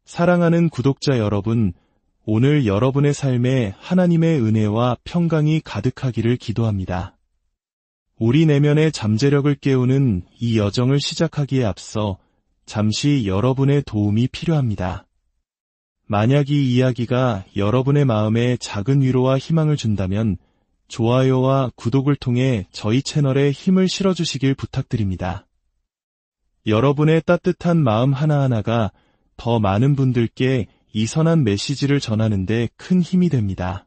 사랑하는 구독자 여러분, 오늘 여러분의 삶에 하나님의 은혜와 평강이 가득하기를 기도합니다. 우리 내면의 잠재력을 깨우는 이 여정을 시작하기에 앞서 잠시 여러분의 도움이 필요합니다. 만약 이 이야기가 여러분의 마음에 작은 위로와 희망을 준다면 좋아요와 구독을 통해 저희 채널에 힘을 실어주시길 부탁드립니다. 여러분의 따뜻한 마음 하나하나가 더 많은 분들께 이 선한 메시지를 전하는 데 큰 힘이 됩니다.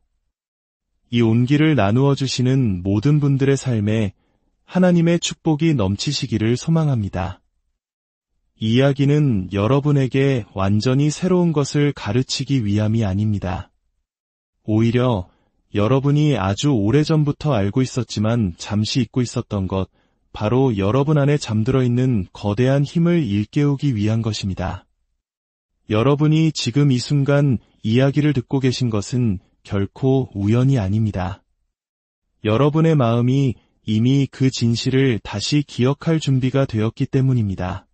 이 온기를 나누어 주시는 모든 분들의 삶에 하나님의 축복이 넘치시기를 소망합니다. 이 이야기는 여러분에게 완전히 새로운 것을 가르치기 위함이 아닙니다. 오히려 여러분이 아주 오래전부터 알고 있었지만 잠시 잊고 있었던 것, 바로 여러분 안에 잠들어 있는 거대한 힘을 일깨우기 위한 것입니다. 여러분이 지금 이 순간 이야기를 듣고 계신 것은 결코 우연이 아닙니다. 여러분의 마음이 이미 그 진실을 다시 기억할 준비가 되었기 때문입니다.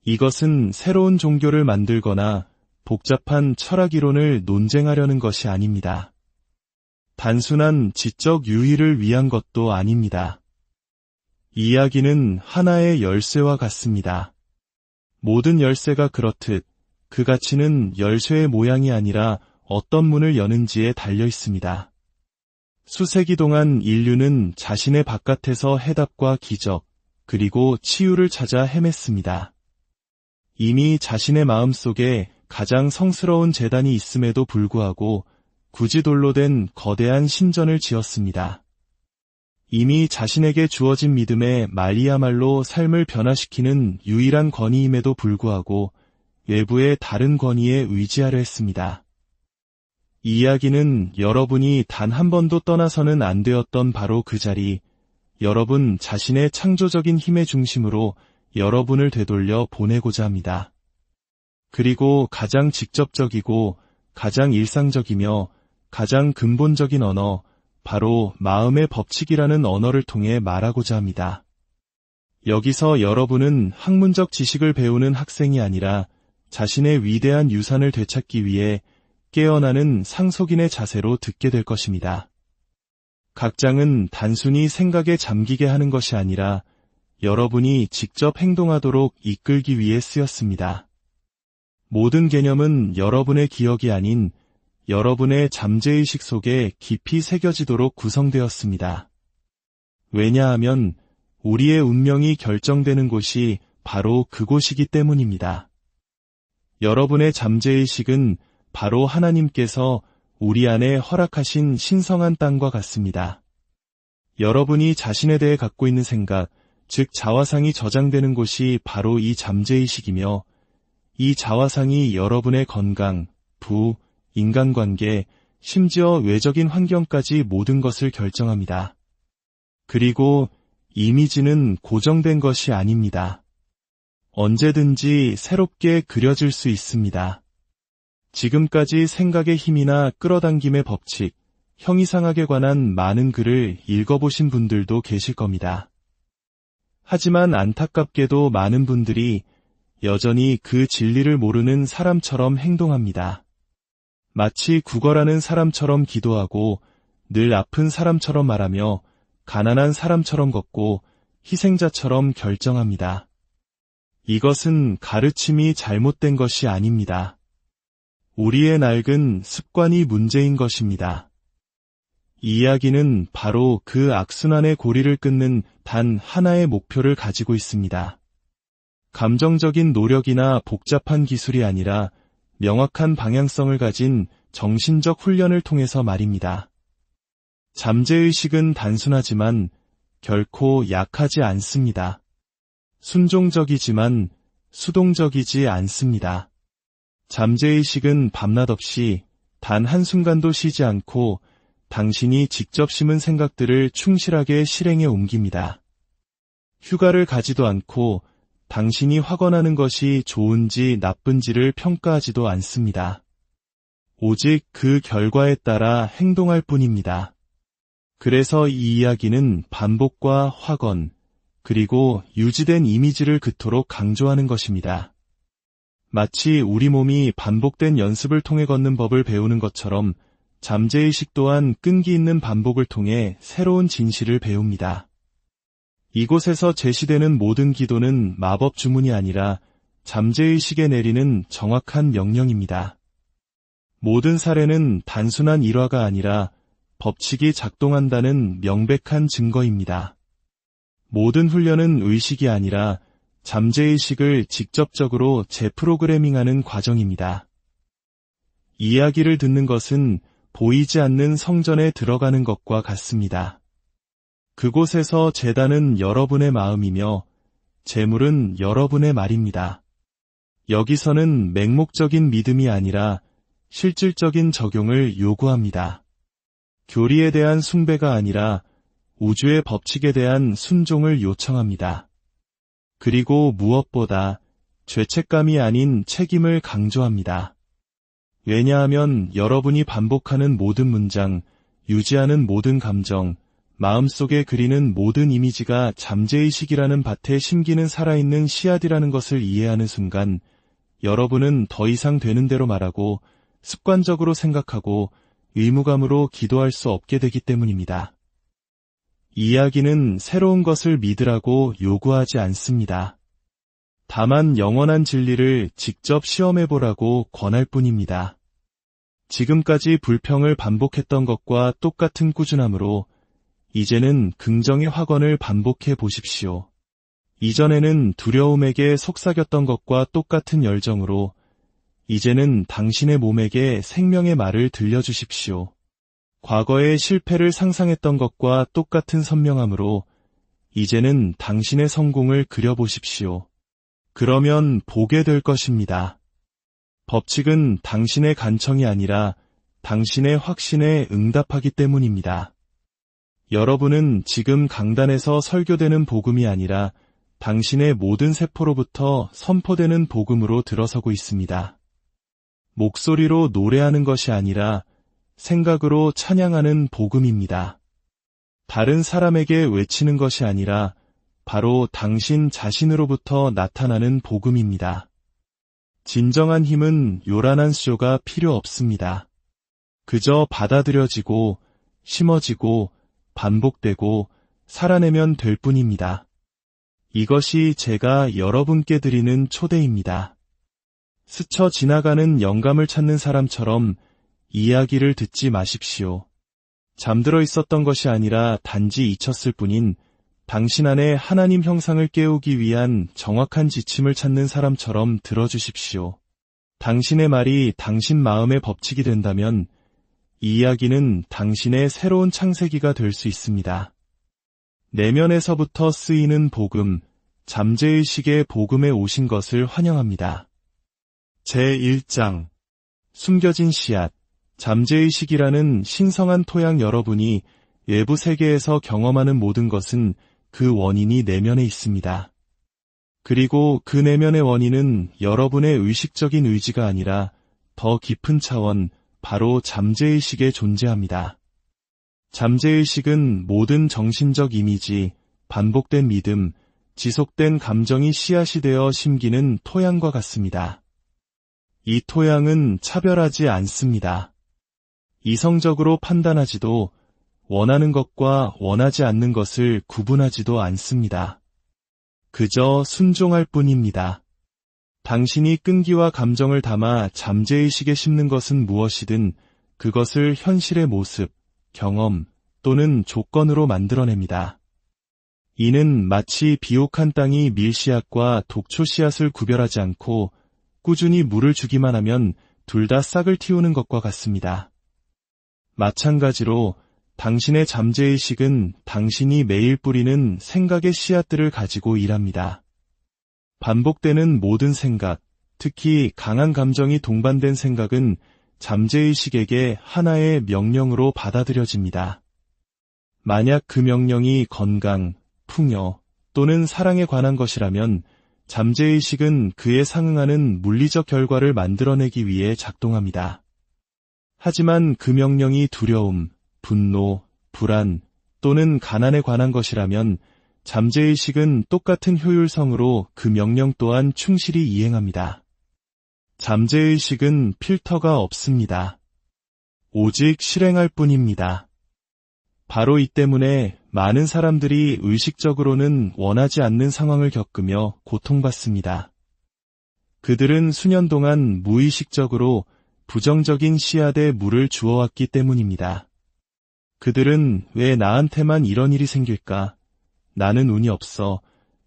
이것은 새로운 종교를 만들거나 복잡한 철학 이론을 논쟁하려는 것이 아닙니다. 단순한 지적 유희를 위한 것도 아닙니다. 이야기는 하나의 열쇠와 같습니다. 모든 열쇠가 그렇듯 그 가치는 열쇠의 모양이 아니라 어떤 문을 여는지에 달려 있습니다. 수세기 동안 인류는 자신의 바깥에서 해답과 기적, 그리고 치유를 찾아 헤맸습니다. 이미 자신의 마음속에 가장 성스러운 재단이 있음에도 불구하고 굳이 돌로 된 거대한 신전을 지었습니다. 이미 자신에게 주어진 믿음에 말이야말로 삶을 변화시키는 유일한 권위임에도 불구하고 외부의 다른 권위에 의지하려 했습니다. 이 이야기는 여러분이 단 한 번도 떠나서는 안 되었던 바로 그 자리, 여러분 자신의 창조적인 힘의 중심으로 여러분을 되돌려 보내고자 합니다. 그리고 가장 직접적이고 가장 일상적이며 가장 근본적인 언어, 바로 마음의 법칙이라는 언어를 통해 말하고자 합니다. 여기서 여러분은 학문적 지식을 배우는 학생이 아니라 자신의 위대한 유산을 되찾기 위해 깨어나는 상속인의 자세로 듣게 될 것입니다. 각 장은 단순히 생각에 잠기게 하는 것이 아니라 여러분이 직접 행동하도록 이끌기 위해 쓰였습니다. 모든 개념은 여러분의 기억이 아닌 여러분의 잠재의식 속에 깊이 새겨지도록 구성되었습니다. 왜냐하면 우리의 운명이 결정되는 곳이 바로 그곳이기 때문입니다. 여러분의 잠재의식은 바로 하나님께서 우리 안에 허락하신 신성한 땅과 같습니다. 여러분이 자신에 대해 갖고 있는 생각, 즉 자화상이 저장되는 곳이 바로 이 잠재의식이며 이 자화상이 여러분의 건강, 부, 인간관계, 심지어 외적인 환경까지 모든 것을 결정합니다. 그리고 이미지는 고정된 것이 아닙니다. 언제든지 새롭게 그려질 수 있습니다. 지금까지 생각의 힘이나 끌어당김의 법칙, 형이상학에 관한 많은 글을 읽어보신 분들도 계실 겁니다. 하지만 안타깝게도 많은 분들이 여전히 그 진리를 모르는 사람처럼 행동합니다. 마치 구걸하는 사람처럼 기도하고 늘 아픈 사람처럼 말하며 가난한 사람처럼 걷고 희생자처럼 결정합니다. 이것은 가르침이 잘못된 것이 아닙니다. 우리의 낡은 습관이 문제인 것입니다. 이 이야기는 바로 그 악순환의 고리를 끊는 단 하나의 목표를 가지고 있습니다. 감정적인 노력이나 복잡한 기술이 아니라 명확한 방향성을 가진 정신적 훈련을 통해서 말입니다. 잠재의식은 단순하지만 결코 약하지 않습니다. 순종적이지만 수동적이지 않습니다. 잠재의식은 밤낮 없이 단 한순간도 쉬지 않고 당신이 직접 심은 생각들을 충실하게 실행에 옮깁니다. 휴가를 가지도 않고 당신이 확언하는 것이 좋은지 나쁜지를 평가하지도 않습니다. 오직 그 결과에 따라 행동할 뿐입니다. 그래서 이 이야기는 반복과 확언, 그리고 유지된 이미지를 그토록 강조하는 것입니다. 마치 우리 몸이 반복된 연습을 통해 걷는 법을 배우는 것처럼 잠재의식 또한 끈기 있는 반복을 통해 새로운 진실을 배웁니다. 이곳에서 제시되는 모든 기도는 마법 주문이 아니라 잠재의식에 내리는 정확한 명령입니다. 모든 사례는 단순한 일화가 아니라 법칙이 작동한다는 명백한 증거입니다. 모든 훈련은 의식이 아니라 잠재의식을 직접적으로 재프로그래밍하는 과정입니다. 이야기를 듣는 것은 보이지 않는 성전에 들어가는 것과 같습니다. 그곳에서 제단은 여러분의 마음이며 제물은 여러분의 말입니다. 여기서는 맹목적인 믿음이 아니라 실질적인 적용을 요구합니다. 교리에 대한 숭배가 아니라 우주의 법칙에 대한 순종을 요청합니다. 그리고 무엇보다 죄책감이 아닌 책임을 강조합니다. 왜냐하면 여러분이 반복하는 모든 문장, 유지하는 모든 감정, 마음속에 그리는 모든 이미지가 잠재의식이라는 밭에 심기는 살아있는 씨앗이라는 것을 이해하는 순간 여러분은 더 이상 되는 대로 말하고 습관적으로 생각하고 의무감으로 기도할 수 없게 되기 때문입니다. 이야기는 새로운 것을 믿으라고 요구하지 않습니다. 다만 영원한 진리를 직접 시험해보라고 권할 뿐입니다. 지금까지 불평을 반복했던 것과 똑같은 꾸준함으로 이제는 긍정의 확언을 반복해 보십시오. 이전에는 두려움에게 속삭였던 것과 똑같은 열정으로 이제는 당신의 몸에게 생명의 말을 들려주십시오. 과거의 실패를 상상했던 것과 똑같은 선명함으로 이제는 당신의 성공을 그려보십시오. 그러면 보게 될 것입니다. 법칙은 당신의 간청이 아니라 당신의 확신에 응답하기 때문입니다. 여러분은 지금 강단에서 설교되는 복음이 아니라 당신의 모든 세포로부터 선포되는 복음으로 들어서고 있습니다. 목소리로 노래하는 것이 아니라 생각으로 찬양하는 복음입니다. 다른 사람에게 외치는 것이 아니라 바로 당신 자신으로부터 나타나는 복음입니다. 진정한 힘은 요란한 수요가 필요 없습니다. 그저 받아들여지고 심어지고 반복되고 살아내면 될 뿐입니다. 이것이 제가 여러분께 드리는 초대입니다. 스쳐 지나가는 영감을 찾는 사람처럼 이야기를 듣지 마십시오. 잠들어 있었던 것이 아니라 단지 잊혔을 뿐인 당신 안에 하나님 형상을 깨우기 위한 정확한 지침을 찾는 사람처럼 들어주십시오. 당신의 말이 당신 마음의 법칙이 된다면 이 이야기는 당신의 새로운 창세기가 될 수 있습니다. 내면에서부터 쓰이는 복음, 잠재의식의 복음에 오신 것을 환영합니다. 제1장 숨겨진 씨앗, 잠재의식이라는 신성한 토양. 여러분이 외부 세계에서 경험하는 모든 것은 그 원인이 내면에 있습니다. 그리고 그 내면의 원인은 여러분의 의식적인 의지가 아니라 더 깊은 차원, 바로 잠재의식에 존재합니다. 잠재의식은 모든 정신적 이미지, 반복된 믿음, 지속된 감정이 씨앗이 되어 심기는 토양과 같습니다. 이 토양은 차별하지 않습니다. 이성적으로 판단하지도 원하는 것과 원하지 않는 것을 구분하지도 않습니다. 그저 순종할 뿐입니다. 당신이 끈기와 감정을 담아 잠재의식에 심는 것은 무엇이든 그것을 현실의 모습, 경험 또는 조건으로 만들어냅니다. 이는 마치 비옥한 땅이 밀씨앗과 독초씨앗을 구별하지 않고 꾸준히 물을 주기만 하면 둘 다 싹을 틔우는 것과 같습니다. 마찬가지로 당신의 잠재의식은 당신이 매일 뿌리는 생각의 씨앗들을 가지고 일합니다. 반복되는 모든 생각, 특히 강한 감정이 동반된 생각은 잠재의식에게 하나의 명령으로 받아들여집니다. 만약 그 명령이 건강, 풍요 또는 사랑에 관한 것이라면 잠재의식은 그에 상응하는 물리적 결과를 만들어내기 위해 작동합니다. 하지만 그 명령이 두려움, 분노, 불안 또는 가난에 관한 것이라면 잠재의식은 똑같은 효율성으로 그 명령 또한 충실히 이행합니다. 잠재의식은 필터가 없습니다. 오직 실행할 뿐입니다. 바로 이 때문에 많은 사람들이 의식적으로는 원하지 않는 상황을 겪으며 고통받습니다. 그들은 수년 동안 무의식적으로 부정적인 씨앗에 물을 주어왔기 때문입니다. 그들은 왜 나한테만 이런 일이 생길까? 나는 운이 없어.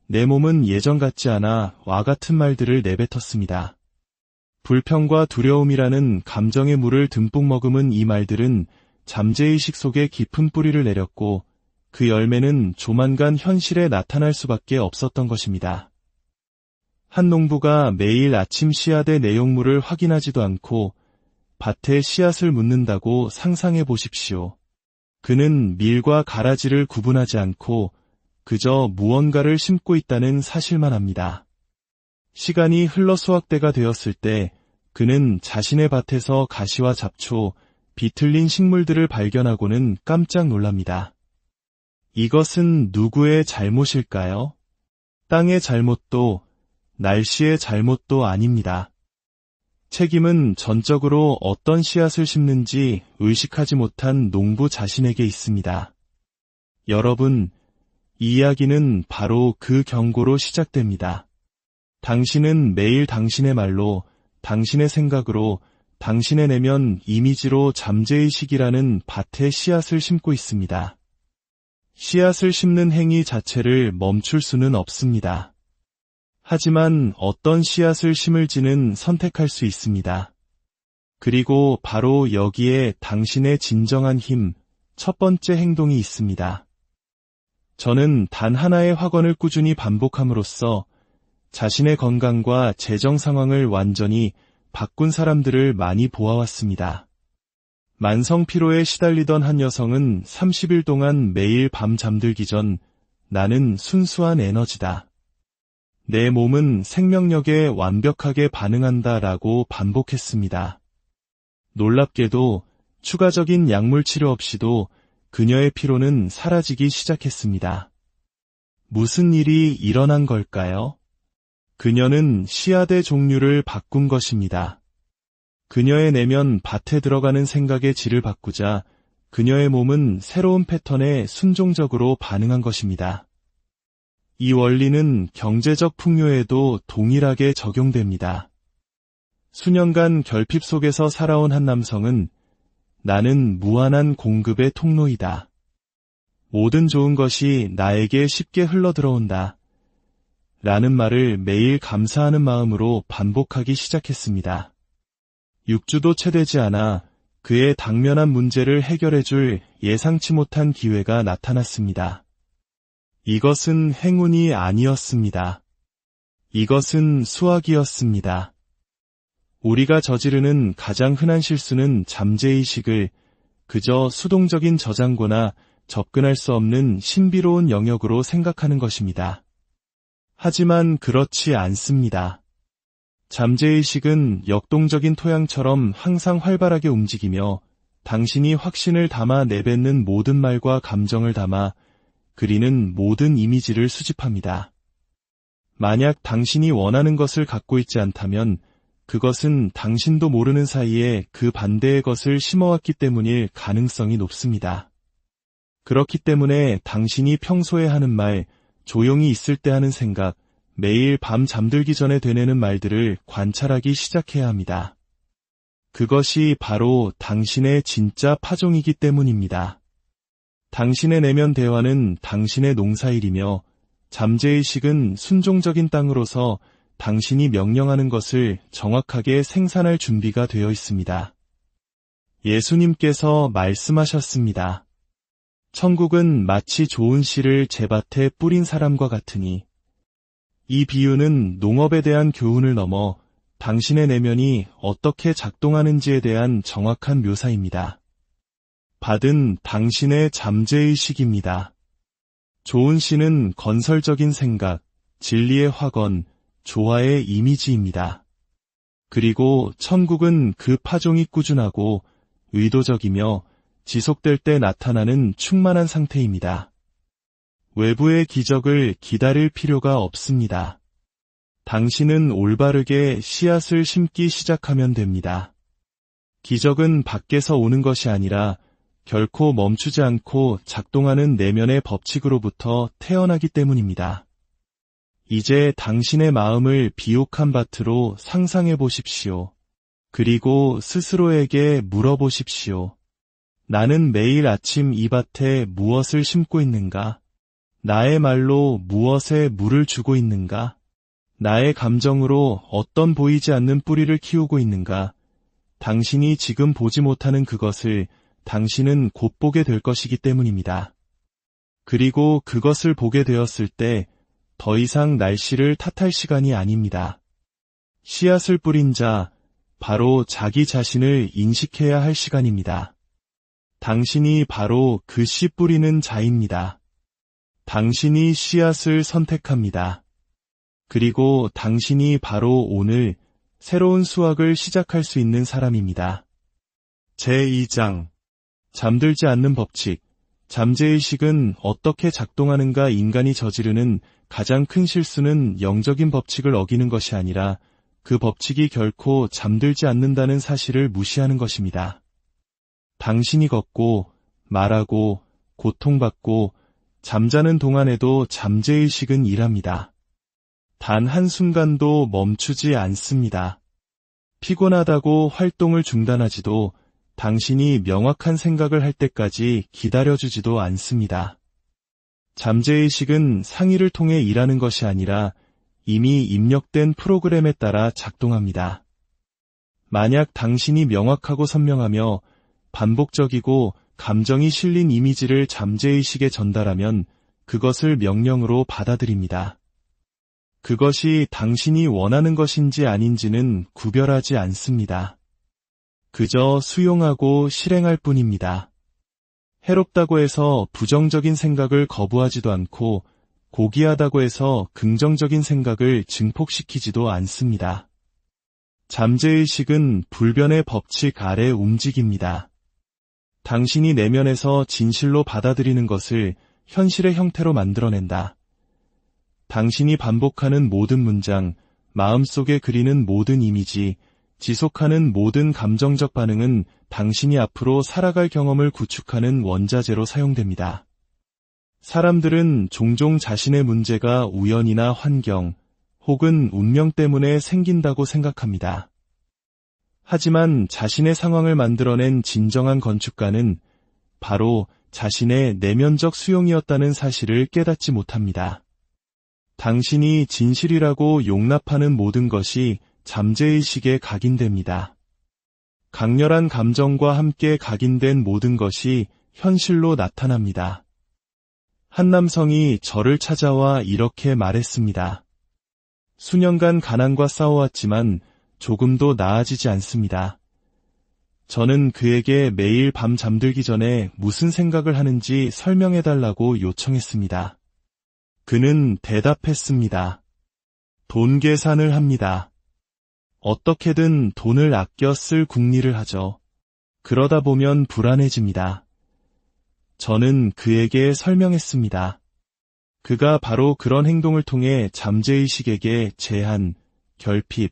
내 몸은 예전 같지 않아. 와 같은 말들을 내뱉었습니다. 불평과 두려움이라는 감정의 물을 듬뿍 머금은 이 말들은 잠재의식 속에 깊은 뿌리를 내렸고 그 열매는 조만간 현실에 나타날 수밖에 없었던 것입니다. 한 농부가 매일 아침 씨앗의 내용물을 확인하지도 않고 밭에 씨앗을 묻는다고 상상해 보십시오. 그는 밀과 가라지를 구분하지 않고 그저 무언가를 심고 있다는 사실만 합니다. 시간이 흘러 수확대가 되었을 때 그는 자신의 밭에서 가시와 잡초, 비틀린 식물들을 발견하고는 깜짝 놀랍니다. 이것은 누구의 잘못일까요? 땅의 잘못도, 날씨의 잘못도 아닙니다. 책임은 전적으로 어떤 씨앗을 심는지 의식하지 못한 농부 자신에게 있습니다. 여러분, 이 이야기는 바로 그 경고로 시작됩니다. 당신은 매일 당신의 말로, 당신의 생각으로, 당신의 내면 이미지로 잠재의식이라는 밭에 씨앗을 심고 있습니다. 씨앗을 심는 행위 자체를 멈출 수는 없습니다. 하지만 어떤 씨앗을 심을지는 선택할 수 있습니다. 그리고 바로 여기에 당신의 진정한 힘, 첫 번째 행동이 있습니다. 저는 단 하나의 확언을 꾸준히 반복함으로써 자신의 건강과 재정 상황을 완전히 바꾼 사람들을 많이 보아왔습니다. 만성 피로에 시달리던 한 여성은 30일 동안 매일 밤 잠들기 전 나는 순수한 에너지다. 내 몸은 생명력에 완벽하게 반응한다 라고 반복했습니다. 놀랍게도 추가적인 약물 치료 없이도 그녀의 피로는 사라지기 시작했습니다. 무슨 일이 일어난 걸까요? 그녀는 씨앗의 종류를 바꾼 것입니다. 그녀의 내면 밭에 들어가는 생각의 질을 바꾸자 그녀의 몸은 새로운 패턴에 순종적으로 반응한 것입니다. 이 원리는 경제적 풍요에도 동일하게 적용됩니다. 수년간 결핍 속에서 살아온 한 남성은 나는 무한한 공급의 통로이다. 모든 좋은 것이 나에게 쉽게 흘러들어온다. 라는 말을 매일 감사하는 마음으로 반복하기 시작했습니다. 6주도 채 되지 않아 그의 당면한 문제를 해결해줄 예상치 못한 기회가 나타났습니다. 이것은 행운이 아니었습니다. 이것은 수학이었습니다. 우리가 저지르는 가장 흔한 실수는 잠재의식을 그저 수동적인 저장고나 접근할 수 없는 신비로운 영역으로 생각하는 것입니다. 하지만 그렇지 않습니다. 잠재의식은 역동적인 토양처럼 항상 활발하게 움직이며 당신이 확신을 담아 내뱉는 모든 말과 감정을 담아 그리는 모든 이미지를 수집합니다. 만약 당신이 원하는 것을 갖고 있지 않다면 그것은 당신도 모르는 사이에 그 반대의 것을 심어왔기 때문일 가능성이 높습니다. 그렇기 때문에 당신이 평소에 하는 말, 조용히 있을 때 하는 생각, 매일 밤 잠들기 전에 되뇌는 말들을 관찰하기 시작해야 합니다. 그것이 바로 당신의 진짜 파종이기 때문입니다. 당신의 내면 대화는 당신의 농사일이며 잠재의식은 순종적인 땅으로서 당신이 명령하는 것을 정확하게 생산할 준비가 되어 있습니다. 예수님께서 말씀하셨습니다. 천국은 마치 좋은 씨를 제 밭에 뿌린 사람과 같으니 이 비유는 농업에 대한 교훈을 넘어 당신의 내면이 어떻게 작동하는지에 대한 정확한 묘사입니다. 밭은 당신의 잠재의식입니다. 좋은 씨는 건설적인 생각, 진리의 확언, 조화의 이미지입니다. 그리고 천국은 그 파종이 꾸준하고 의도적이며 지속될 때 나타나는 충만한 상태입니다. 외부의 기적을 기다릴 필요가 없습니다. 당신은 올바르게 씨앗을 심기 시작하면 됩니다. 기적은 밖에서 오는 것이 아니라 결코 멈추지 않고 작동하는 내면의 법칙으로부터 태어나기 때문입니다. 이제 당신의 마음을 비옥한 밭으로 상상해 보십시오. 그리고 스스로에게 물어보십시오. 나는 매일 아침 이 밭에 무엇을 심고 있는가? 나의 말로 무엇에 물을 주고 있는가? 나의 감정으로 어떤 보이지 않는 뿌리를 키우고 있는가? 당신이 지금 보지 못하는 그것을 당신은 곧 보게 될 것이기 때문입니다. 그리고 그것을 보게 되었을 때 더 이상 날씨를 탓할 시간이 아닙니다. 씨앗을 뿌린 자, 바로 자기 자신을 인식해야 할 시간입니다. 당신이 바로 그 씨 뿌리는 자입니다. 당신이 씨앗을 선택합니다. 그리고 당신이 바로 오늘 새로운 수확을 시작할 수 있는 사람입니다. 제2장 잠들지 않는 법칙. 잠재의식은 어떻게 작동하는가? 인간이 저지르는 가장 큰 실수는 영적인 법칙을 어기는 것이 아니라 그 법칙이 결코 잠들지 않는다는 사실을 무시하는 것입니다. 당신이 걷고, 말하고, 고통받고, 잠자는 동안에도 잠재의식은 일합니다. 단 한순간도 멈추지 않습니다. 피곤하다고 활동을 중단하지도 당신이 명확한 생각을 할 때까지 기다려주지도 않습니다. 잠재의식은 상의를 통해 일하는 것이 아니라 이미 입력된 프로그램에 따라 작동합니다. 만약 당신이 명확하고 선명하며 반복적이고 감정이 실린 이미지를 잠재의식에 전달하면 그것을 명령으로 받아들입니다. 그것이 당신이 원하는 것인지 아닌지는 구별하지 않습니다. 그저 수용하고 실행할 뿐입니다. 해롭다고 해서 부정적인 생각을 거부하지도 않고 고귀하다고 해서 긍정적인 생각을 증폭시키지도 않습니다. 잠재의식은 불변의 법칙 아래 움직입니다. 당신이 내면에서 진실로 받아들이는 것을 현실의 형태로 만들어낸다. 당신이 반복하는 모든 문장, 마음속에 그리는 모든 이미지, 지속하는 모든 감정적 반응은 당신이 앞으로 살아갈 경험을 구축하는 원자재로 사용됩니다. 사람들은 종종 자신의 문제가 우연이나 환경 혹은 운명 때문에 생긴다고 생각합니다. 하지만 자신의 상황을 만들어낸 진정한 건축가는 바로 자신의 내면적 수용이었다는 사실을 깨닫지 못합니다. 당신이 진실이라고 용납하는 모든 것이 잠재의식에 각인됩니다. 강렬한 감정과 함께 각인된 모든 것이 현실로 나타납니다. 한 남성이 저를 찾아와 이렇게 말했습니다. 수년간 가난과 싸워왔지만 조금도 나아지지 않습니다. 저는 그에게 매일 밤 잠들기 전에 무슨 생각을 하는지 설명해달라고 요청했습니다. 그는 대답했습니다. 돈 계산을 합니다. 어떻게든 돈을 아껴 쓸 궁리를 하죠. 그러다 보면 불안해집니다. 저는 그에게 설명했습니다. 그가 바로 그런 행동을 통해 잠재의식에게 제한, 결핍,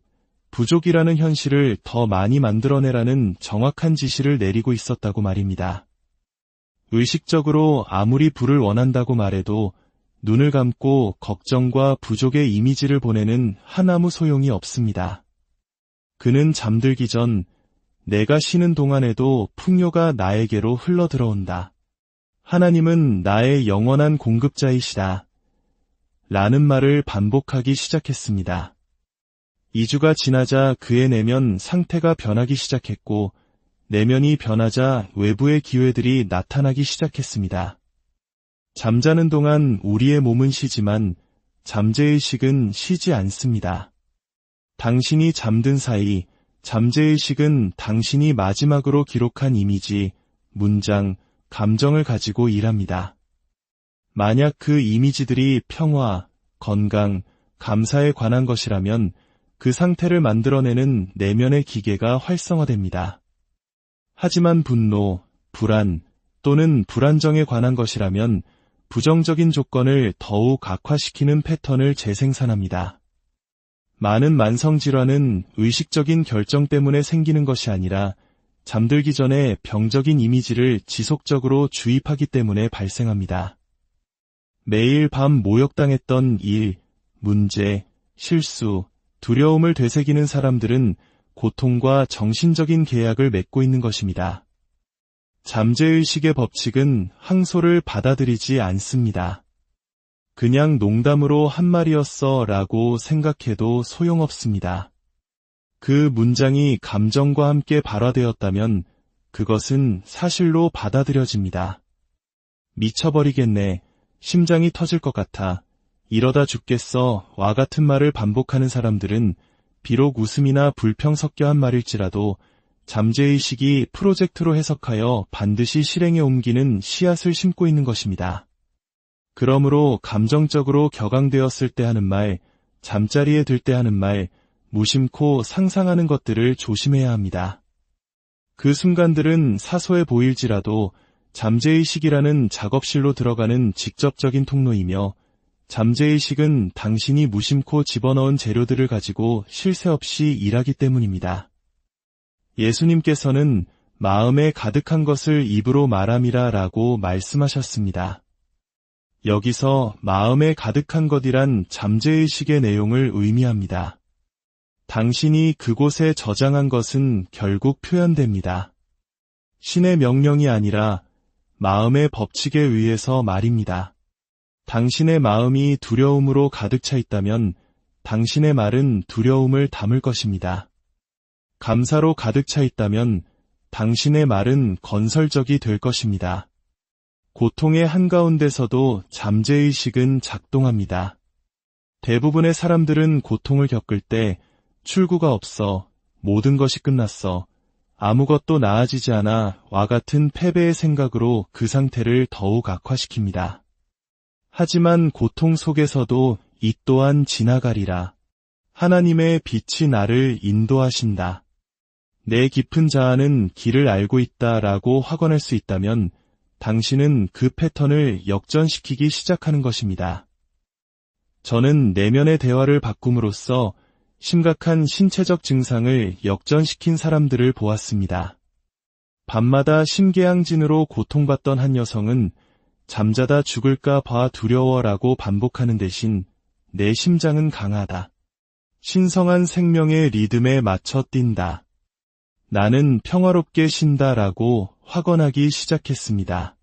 부족이라는 현실을 더 많이 만들어내라는 정확한 지시를 내리고 있었다고 말입니다. 의식적으로 아무리 부를 원한다고 말해도 눈을 감고 걱정과 부족의 이미지를 보내는 하나무 소용이 없습니다. 그는 잠들기 전 내가 쉬는 동안에도 풍요가 나에게로 흘러들어온다. 하나님은 나의 영원한 공급자이시다. 라는 말을 반복하기 시작했습니다. 2주가 지나자 그의 내면 상태가 변하기 시작했고 내면이 변하자 외부의 기회들이 나타나기 시작했습니다. 잠자는 동안 우리의 몸은 쉬지만 잠재의식은 쉬지 않습니다. 당신이 잠든 사이 잠재의식은 당신이 마지막으로 기록한 이미지, 문장, 감정을 가지고 일합니다. 만약 그 이미지들이 평화, 건강, 감사에 관한 것이라면 그 상태를 만들어내는 내면의 기계가 활성화됩니다. 하지만 분노, 불안 또는 불안정에 관한 것이라면 부정적인 조건을 더욱 악화시키는 패턴을 재생산합니다. 많은 만성질환은 의식적인 결정 때문에 생기는 것이 아니라 잠들기 전에 병적인 이미지를 지속적으로 주입하기 때문에 발생합니다. 매일 밤 모욕당했던 일, 문제, 실수, 두려움을 되새기는 사람들은 고통과 정신적인 계약을 맺고 있는 것입니다. 잠재의식의 법칙은 항소를 받아들이지 않습니다. 그냥 농담으로 한 말이었어 라고 생각해도 소용없습니다. 그 문장이 감정과 함께 발화되었다면 그것은 사실로 받아들여집니다. 미쳐버리겠네, 심장이 터질 것 같아, 이러다 죽겠어 와 같은 말을 반복하는 사람들은 비록 웃음이나 불평 섞여 한 말일지라도 잠재의식이 프로젝트로 해석하여 반드시 실행에 옮기는 씨앗을 심고 있는 것입니다. 그러므로 감정적으로 격앙되었을 때 하는 말, 잠자리에 들 때 하는 말, 무심코 상상하는 것들을 조심해야 합니다. 그 순간들은 사소해 보일지라도 잠재의식이라는 작업실로 들어가는 직접적인 통로이며 잠재의식은 당신이 무심코 집어넣은 재료들을 가지고 쉴 새 없이 일하기 때문입니다. 예수님께서는 마음에 가득한 것을 입으로 말함이라 라고 말씀하셨습니다. 여기서 마음에 가득한 것이란 잠재의식의 내용을 의미합니다. 당신이 그곳에 저장한 것은 결국 표현됩니다. 신의 명령이 아니라 마음의 법칙에 의해서 말입니다. 당신의 마음이 두려움으로 가득 차 있다면 당신의 말은 두려움을 담을 것입니다. 감사로 가득 차 있다면 당신의 말은 건설적이 될 것입니다. 고통의 한가운데서도 잠재의식은 작동합니다. 대부분의 사람들은 고통을 겪을 때 출구가 없어, 모든 것이 끝났어, 아무것도 나아지지 않아 와 같은 패배의 생각으로 그 상태를 더욱 악화시킵니다. 하지만 고통 속에서도 이 또한 지나가리라. 하나님의 빛이 나를 인도하신다. 내 깊은 자아는 길을 알고 있다 라고 확언할 수 있다면 당신은 그 패턴을 역전시키기 시작하는 것입니다. 저는 내면의 대화를 바꿈으로써 심각한 신체적 증상을 역전시킨 사람들을 보았습니다. 밤마다 심계양진으로 고통받던 한 여성은 잠자다 죽을까 봐 두려워라고 반복하는 대신 내 심장은 강하다. 신성한 생명의 리듬에 맞춰 뛴다. 나는 평화롭게 쉰다라고 확언하기 시작했습니다.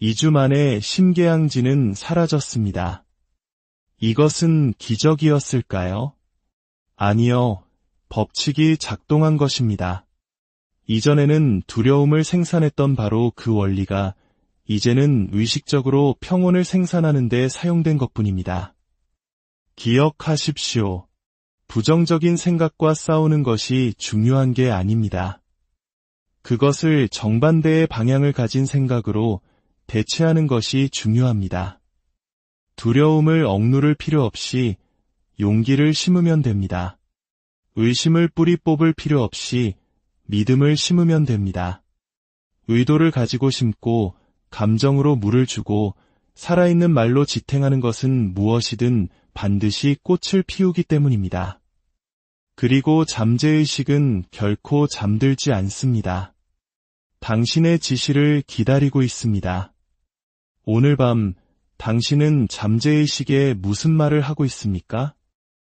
2주 만에 심계양진은 사라졌습니다. 이것은 기적이었을까요? 아니요, 법칙이 작동한 것입니다. 이전에는 두려움을 생산했던 바로 그 원리가 이제는 의식적으로 평온을 생산하는 데 사용된 것뿐입니다. 기억하십시오. 부정적인 생각과 싸우는 것이 중요한 게 아닙니다. 그것을 정반대의 방향을 가진 생각으로 대체하는 것이 중요합니다. 두려움을 억누를 필요 없이 용기를 심으면 됩니다. 의심을 뿌리 뽑을 필요 없이 믿음을 심으면 됩니다. 의도를 가지고 심고 감정으로 물을 주고 살아있는 말로 지탱하는 것은 무엇이든 반드시 꽃을 피우기 때문입니다. 그리고 잠재의식은 결코 잠들지 않습니다. 당신의 지시를 기다리고 있습니다. 오늘 밤 당신은 잠재의식에 무슨 말을 하고 있습니까?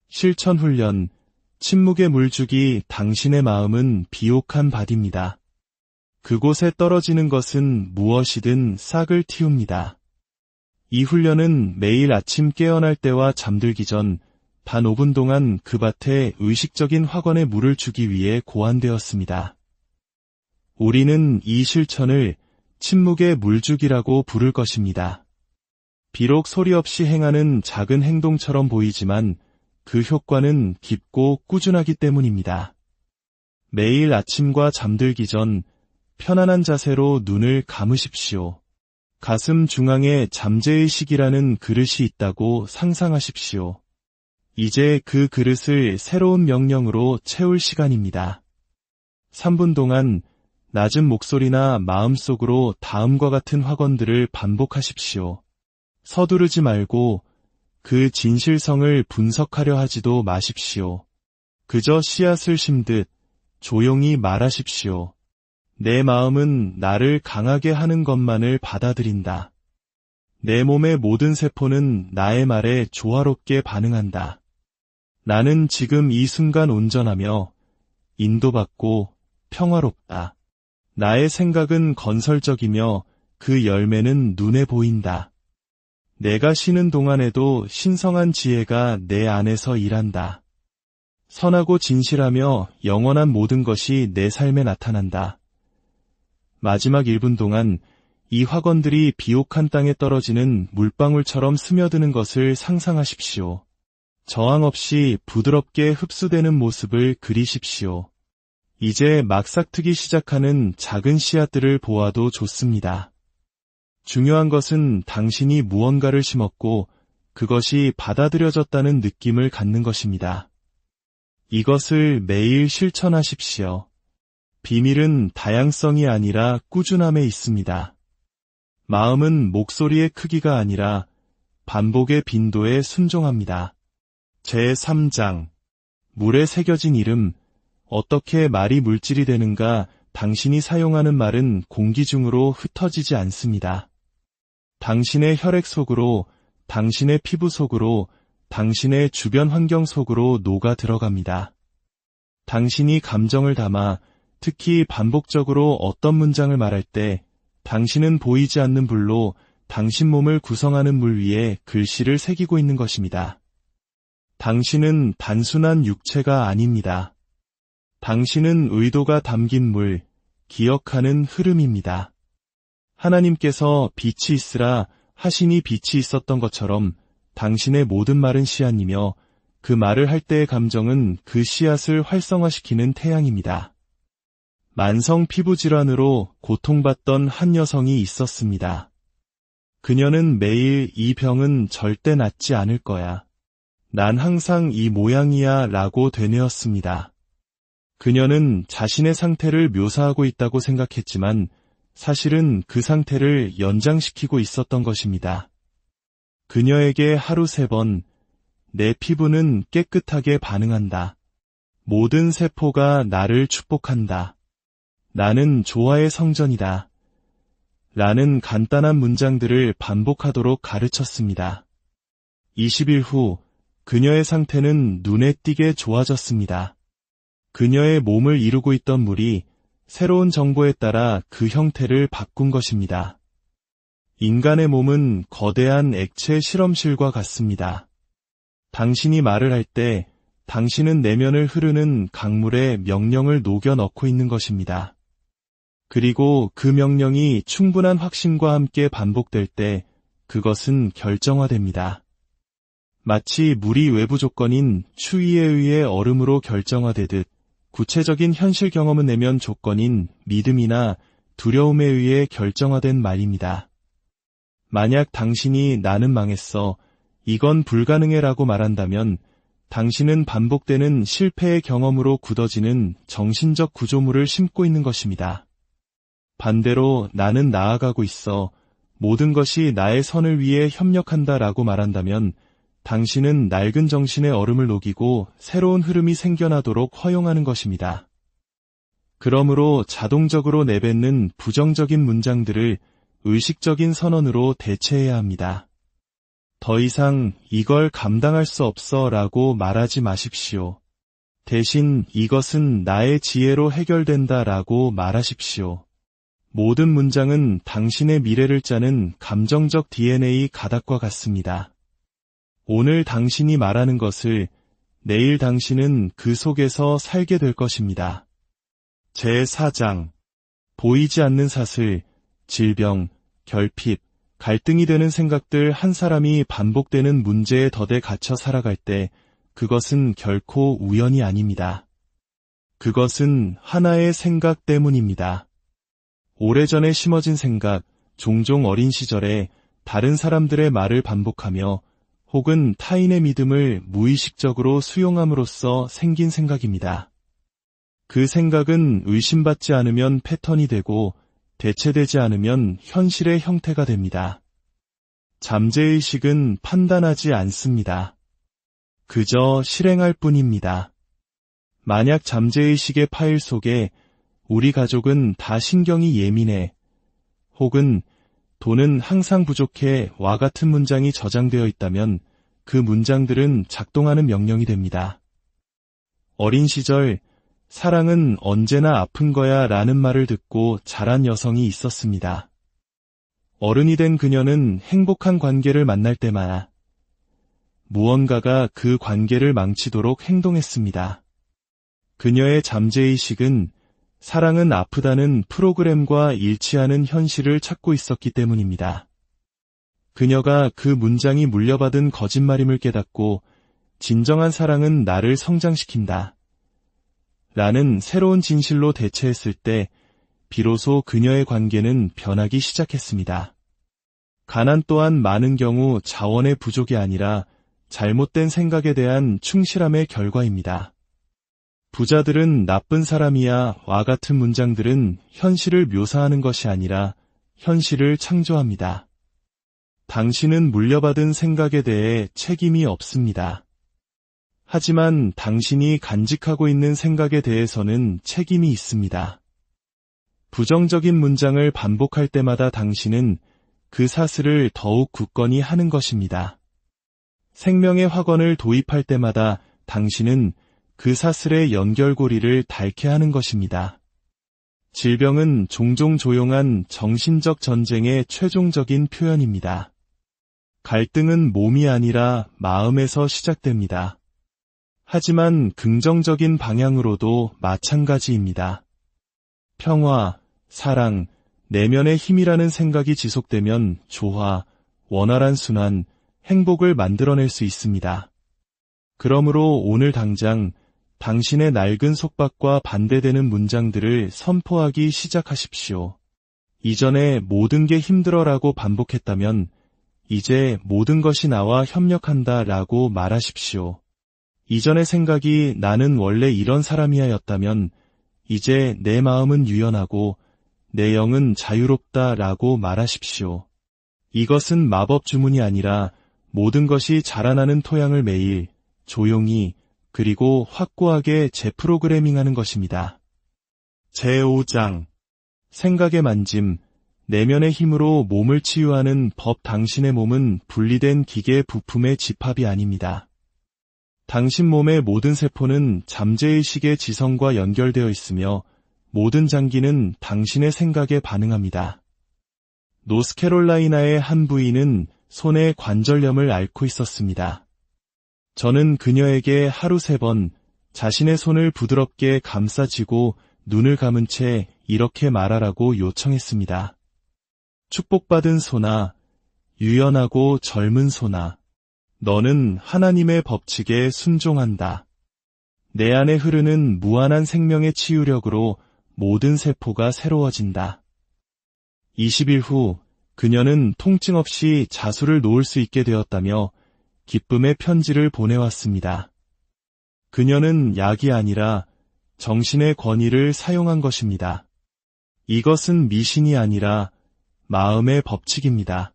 실천훈련, 침묵의 물주기. 당신의 마음은 비옥한 밭입니다. 그곳에 떨어지는 것은 무엇이든 싹을 틔웁니다. 이 훈련은 매일 아침 깨어날 때와 잠들기 전 단 5분 동안 그 밭에 의식적인 확언에 물을 주기 위해 고안되었습니다. 우리는 이 실천을 침묵의 물주기라고 부를 것입니다. 비록 소리 없이 행하는 작은 행동처럼 보이지만 그 효과는 깊고 꾸준하기 때문입니다. 매일 아침과 잠들기 전 편안한 자세로 눈을 감으십시오. 가슴 중앙에 잠재의식이라는 그릇이 있다고 상상하십시오. 이제 그 그릇을 새로운 명령으로 채울 시간입니다. 3분 동안 낮은 목소리나 마음속으로 다음과 같은 확언들을 반복하십시오. 서두르지 말고 그 진실성을 분석하려 하지도 마십시오. 그저 씨앗을 심듯 조용히 말하십시오. 내 마음은 나를 강하게 하는 것만을 받아들인다. 내 몸의 모든 세포는 나의 말에 조화롭게 반응한다. 나는 지금 이 순간 온전하며 인도받고 평화롭다. 나의 생각은 건설적이며 그 열매는 눈에 보인다. 내가 쉬는 동안에도 신성한 지혜가 내 안에서 일한다. 선하고 진실하며 영원한 모든 것이 내 삶에 나타난다. 마지막 1분 동안 이 화건들이 비옥한 땅에 떨어지는 물방울처럼 스며드는 것을 상상하십시오. 저항 없이 부드럽게 흡수되는 모습을 그리십시오. 이제 막 싹트기 시작하는 작은 씨앗들을 보아도 좋습니다. 중요한 것은 당신이 무언가를 심었고 그것이 받아들여졌다는 느낌을 갖는 것입니다. 이것을 매일 실천하십시오. 비밀은 다양성이 아니라 꾸준함에 있습니다. 마음은 목소리의 크기가 아니라 반복의 빈도에 순종합니다. 제3장 물에 새겨진 이름. 어떻게 말이 물질이 되는가? 당신이 사용하는 말은 공기 중으로 흩어지지 않습니다. 당신의 혈액 속으로, 당신의 피부 속으로, 당신의 주변 환경 속으로 녹아 들어갑니다. 당신이 감정을 담아 특히 반복적으로 어떤 문장을 말할 때 당신은 보이지 않는 불로 당신 몸을 구성하는 물 위에 글씨를 새기고 있는 것입니다. 당신은 단순한 육체가 아닙니다. 당신은 의도가 담긴 물, 기억하는 흐름입니다. 하나님께서 빛이 있으라 하시니 빛이 있었던 것처럼 당신의 모든 말은 씨앗이며 그 말을 할 때의 감정은 그 씨앗을 활성화시키는 태양입니다. 만성 피부 질환으로 고통받던 한 여성이 있었습니다. 그녀는 매일 이 병은 절대 낫지 않을 거야. 난 항상 이 모양이야 라고 되뇌었습니다. 그녀는 자신의 상태를 묘사하고 있다고 생각했지만 사실은 그 상태를 연장시키고 있었던 것입니다. 그녀에게 하루 3번, 내 피부는 깨끗하게 반응한다. 모든 세포가 나를 축복한다. 나는 조화의 성전이다. 라는 간단한 문장들을 반복하도록 가르쳤습니다. 20일 후 그녀의 상태는 눈에 띄게 좋아졌습니다. 그녀의 몸을 이루고 있던 물이 새로운 정보에 따라 그 형태를 바꾼 것입니다. 인간의 몸은 거대한 액체 실험실과 같습니다. 당신이 말을 할 때 당신은 내면을 흐르는 강물에 명령을 녹여 넣고 있는 것입니다. 그리고 그 명령이 충분한 확신과 함께 반복될 때 그것은 결정화됩니다. 마치 물이 외부 조건인 추위에 의해 얼음으로 결정화되듯 구체적인 현실 경험은 내면 조건인 믿음이나 두려움에 의해 결정화된 말입니다. 만약 당신이 나는 망했어, 이건 불가능해라고 말한다면 당신은 반복되는 실패의 경험으로 굳어지는 정신적 구조물을 심고 있는 것입니다. 반대로 나는 나아가고 있어, 모든 것이 나의 선을 위해 협력한다라고 말한다면 당신은 낡은 정신의 얼음을 녹이고 새로운 흐름이 생겨나도록 허용하는 것입니다. 그러므로 자동적으로 내뱉는 부정적인 문장들을 의식적인 선언으로 대체해야 합니다. 더 이상 이걸 감당할 수 없어 라고 말하지 마십시오. 대신 이것은 나의 지혜로 해결된다 라고 말하십시오. 모든 문장은 당신의 미래를 짜는 감정적 DNA 가닥과 같습니다. 오늘 당신이 말하는 것을 내일 당신은 그 속에서 살게 될 것입니다. 제4장 보이지 않는 사슬, 질병, 결핍, 갈등이 되는 생각들. 한 사람이 반복되는 문제의 덫에 갇혀 살아갈 때 그것은 결코 우연이 아닙니다. 그것은 하나의 생각 때문입니다. 오래전에 심어진 생각, 종종 어린 시절에 다른 사람들의 말을 반복하며 혹은 타인의 믿음을 무의식적으로 수용함으로써 생긴 생각입니다. 그 생각은 의심받지 않으면 패턴이 되고 대체되지 않으면 현실의 형태가 됩니다. 잠재의식은 판단하지 않습니다. 그저 실행할 뿐입니다. 만약 잠재의식의 파일 속에 우리 가족은 다 신경이 예민해 혹은 돈은 항상 부족해 와 같은 문장이 저장되어 있다면 그 문장들은 작동하는 명령이 됩니다. 어린 시절 사랑은 언제나 아픈 거야 라는 말을 듣고 자란 여성이 있었습니다. 어른이 된 그녀는 행복한 관계를 만날 때마다 무언가가 그 관계를 망치도록 행동했습니다. 그녀의 잠재의식은 사랑은 아프다는 프로그램과 일치하는 현실을 찾고 있었기 때문입니다. 그녀가 그 문장이 물려받은 거짓말임을 깨닫고 진정한 사랑은 나를 성장시킨다 라는 새로운 진실로 대체했을 때 비로소 그녀의 관계는 변하기 시작했습니다. 가난 또한 많은 경우 자원의 부족이 아니라 잘못된 생각에 대한 충실함의 결과입니다. 부자들은 나쁜 사람이야 와 같은 문장들은 현실을 묘사하는 것이 아니라 현실을 창조합니다. 당신은 물려받은 생각에 대해 책임이 없습니다. 하지만 당신이 간직하고 있는 생각에 대해서는 책임이 있습니다. 부정적인 문장을 반복할 때마다 당신은 그 사슬을 더욱 굳건히 하는 것입니다. 생명의 확언을 도입할 때마다 당신은 그 사슬의 연결고리를 닳게 하는 것입니다. 질병은 종종 조용한 정신적 전쟁의 최종적인 표현입니다. 갈등은 몸이 아니라 마음에서 시작됩니다. 하지만 긍정적인 방향으로도 마찬가지입니다. 평화, 사랑, 내면의 힘이라는 생각이 지속되면 조화, 원활한 순환, 행복을 만들어낼 수 있습니다. 그러므로 오늘 당장 당신의 낡은 속박과 반대되는 문장들을 선포하기 시작하십시오. 이전에 모든 게 힘들어라고 반복했다면 이제 모든 것이 나와 협력한다 라고 말하십시오. 이전의 생각이 나는 원래 이런 사람이야 였다면 이제 내 마음은 유연하고 내 영은 자유롭다 라고 말하십시오. 이것은 마법 주문이 아니라 모든 것이 자라나는 토양을 매일 조용히 그리고 확고하게 재프로그래밍하는 것입니다. 제5장 생각의 만짐, 내면의 힘으로 몸을 치유하는 법. 당신의 몸은 분리된 기계 부품의 집합이 아닙니다. 당신 몸의 모든 세포는 잠재의식의 지성과 연결되어 있으며 모든 장기는 당신의 생각에 반응합니다. 노스캐롤라이나의 한 부인은 손에 관절염을 앓고 있었습니다. 저는 그녀에게 하루 3번 자신의 손을 부드럽게 감싸쥐고 눈을 감은 채 이렇게 말하라고 요청했습니다. 축복받은 소나, 유연하고 젊은 소나, 너는 하나님의 법칙에 순종한다. 내 안에 흐르는 무한한 생명의 치유력으로 모든 세포가 새로워진다. 20일 후 그녀는 통증 없이 자수를 놓을 수 있게 되었다며 기쁨의 편지를 보내왔습니다. 그녀는 약이 아니라 정신의 권위를 사용한 것입니다. 이것은 미신이 아니라 마음의 법칙입니다.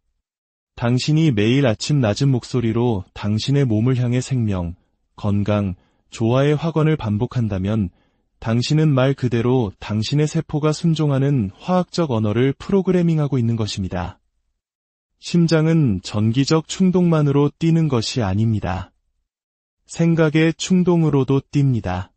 당신이 매일 아침 낮은 목소리로 당신의 몸을 향해 생명, 건강, 조화의 확언을 반복한다면 당신은 말 그대로 당신의 세포가 순종하는 화학적 언어를 프로그래밍하고 있는 것입니다. 심장은 전기적 충동만으로 뛰는 것이 아닙니다. 생각의 충동으로도 뜁니다.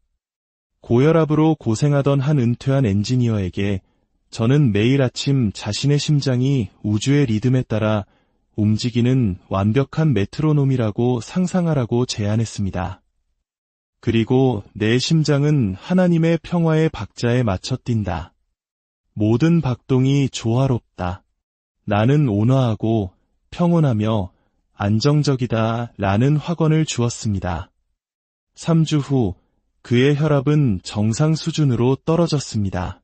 고혈압으로 고생하던 한 은퇴한 엔지니어에게 저는 매일 아침 자신의 심장이 우주의 리듬에 따라 움직이는 완벽한 메트로놈이라고 상상하라고 제안했습니다. 그리고 내 심장은 하나님의 평화의 박자에 맞춰 뛴다. 모든 박동이 조화롭다. 나는 온화하고 평온하며 안정적이다 라는 확언을 주었습니다. 3주 후 그의 혈압은 정상 수준으로 떨어졌습니다.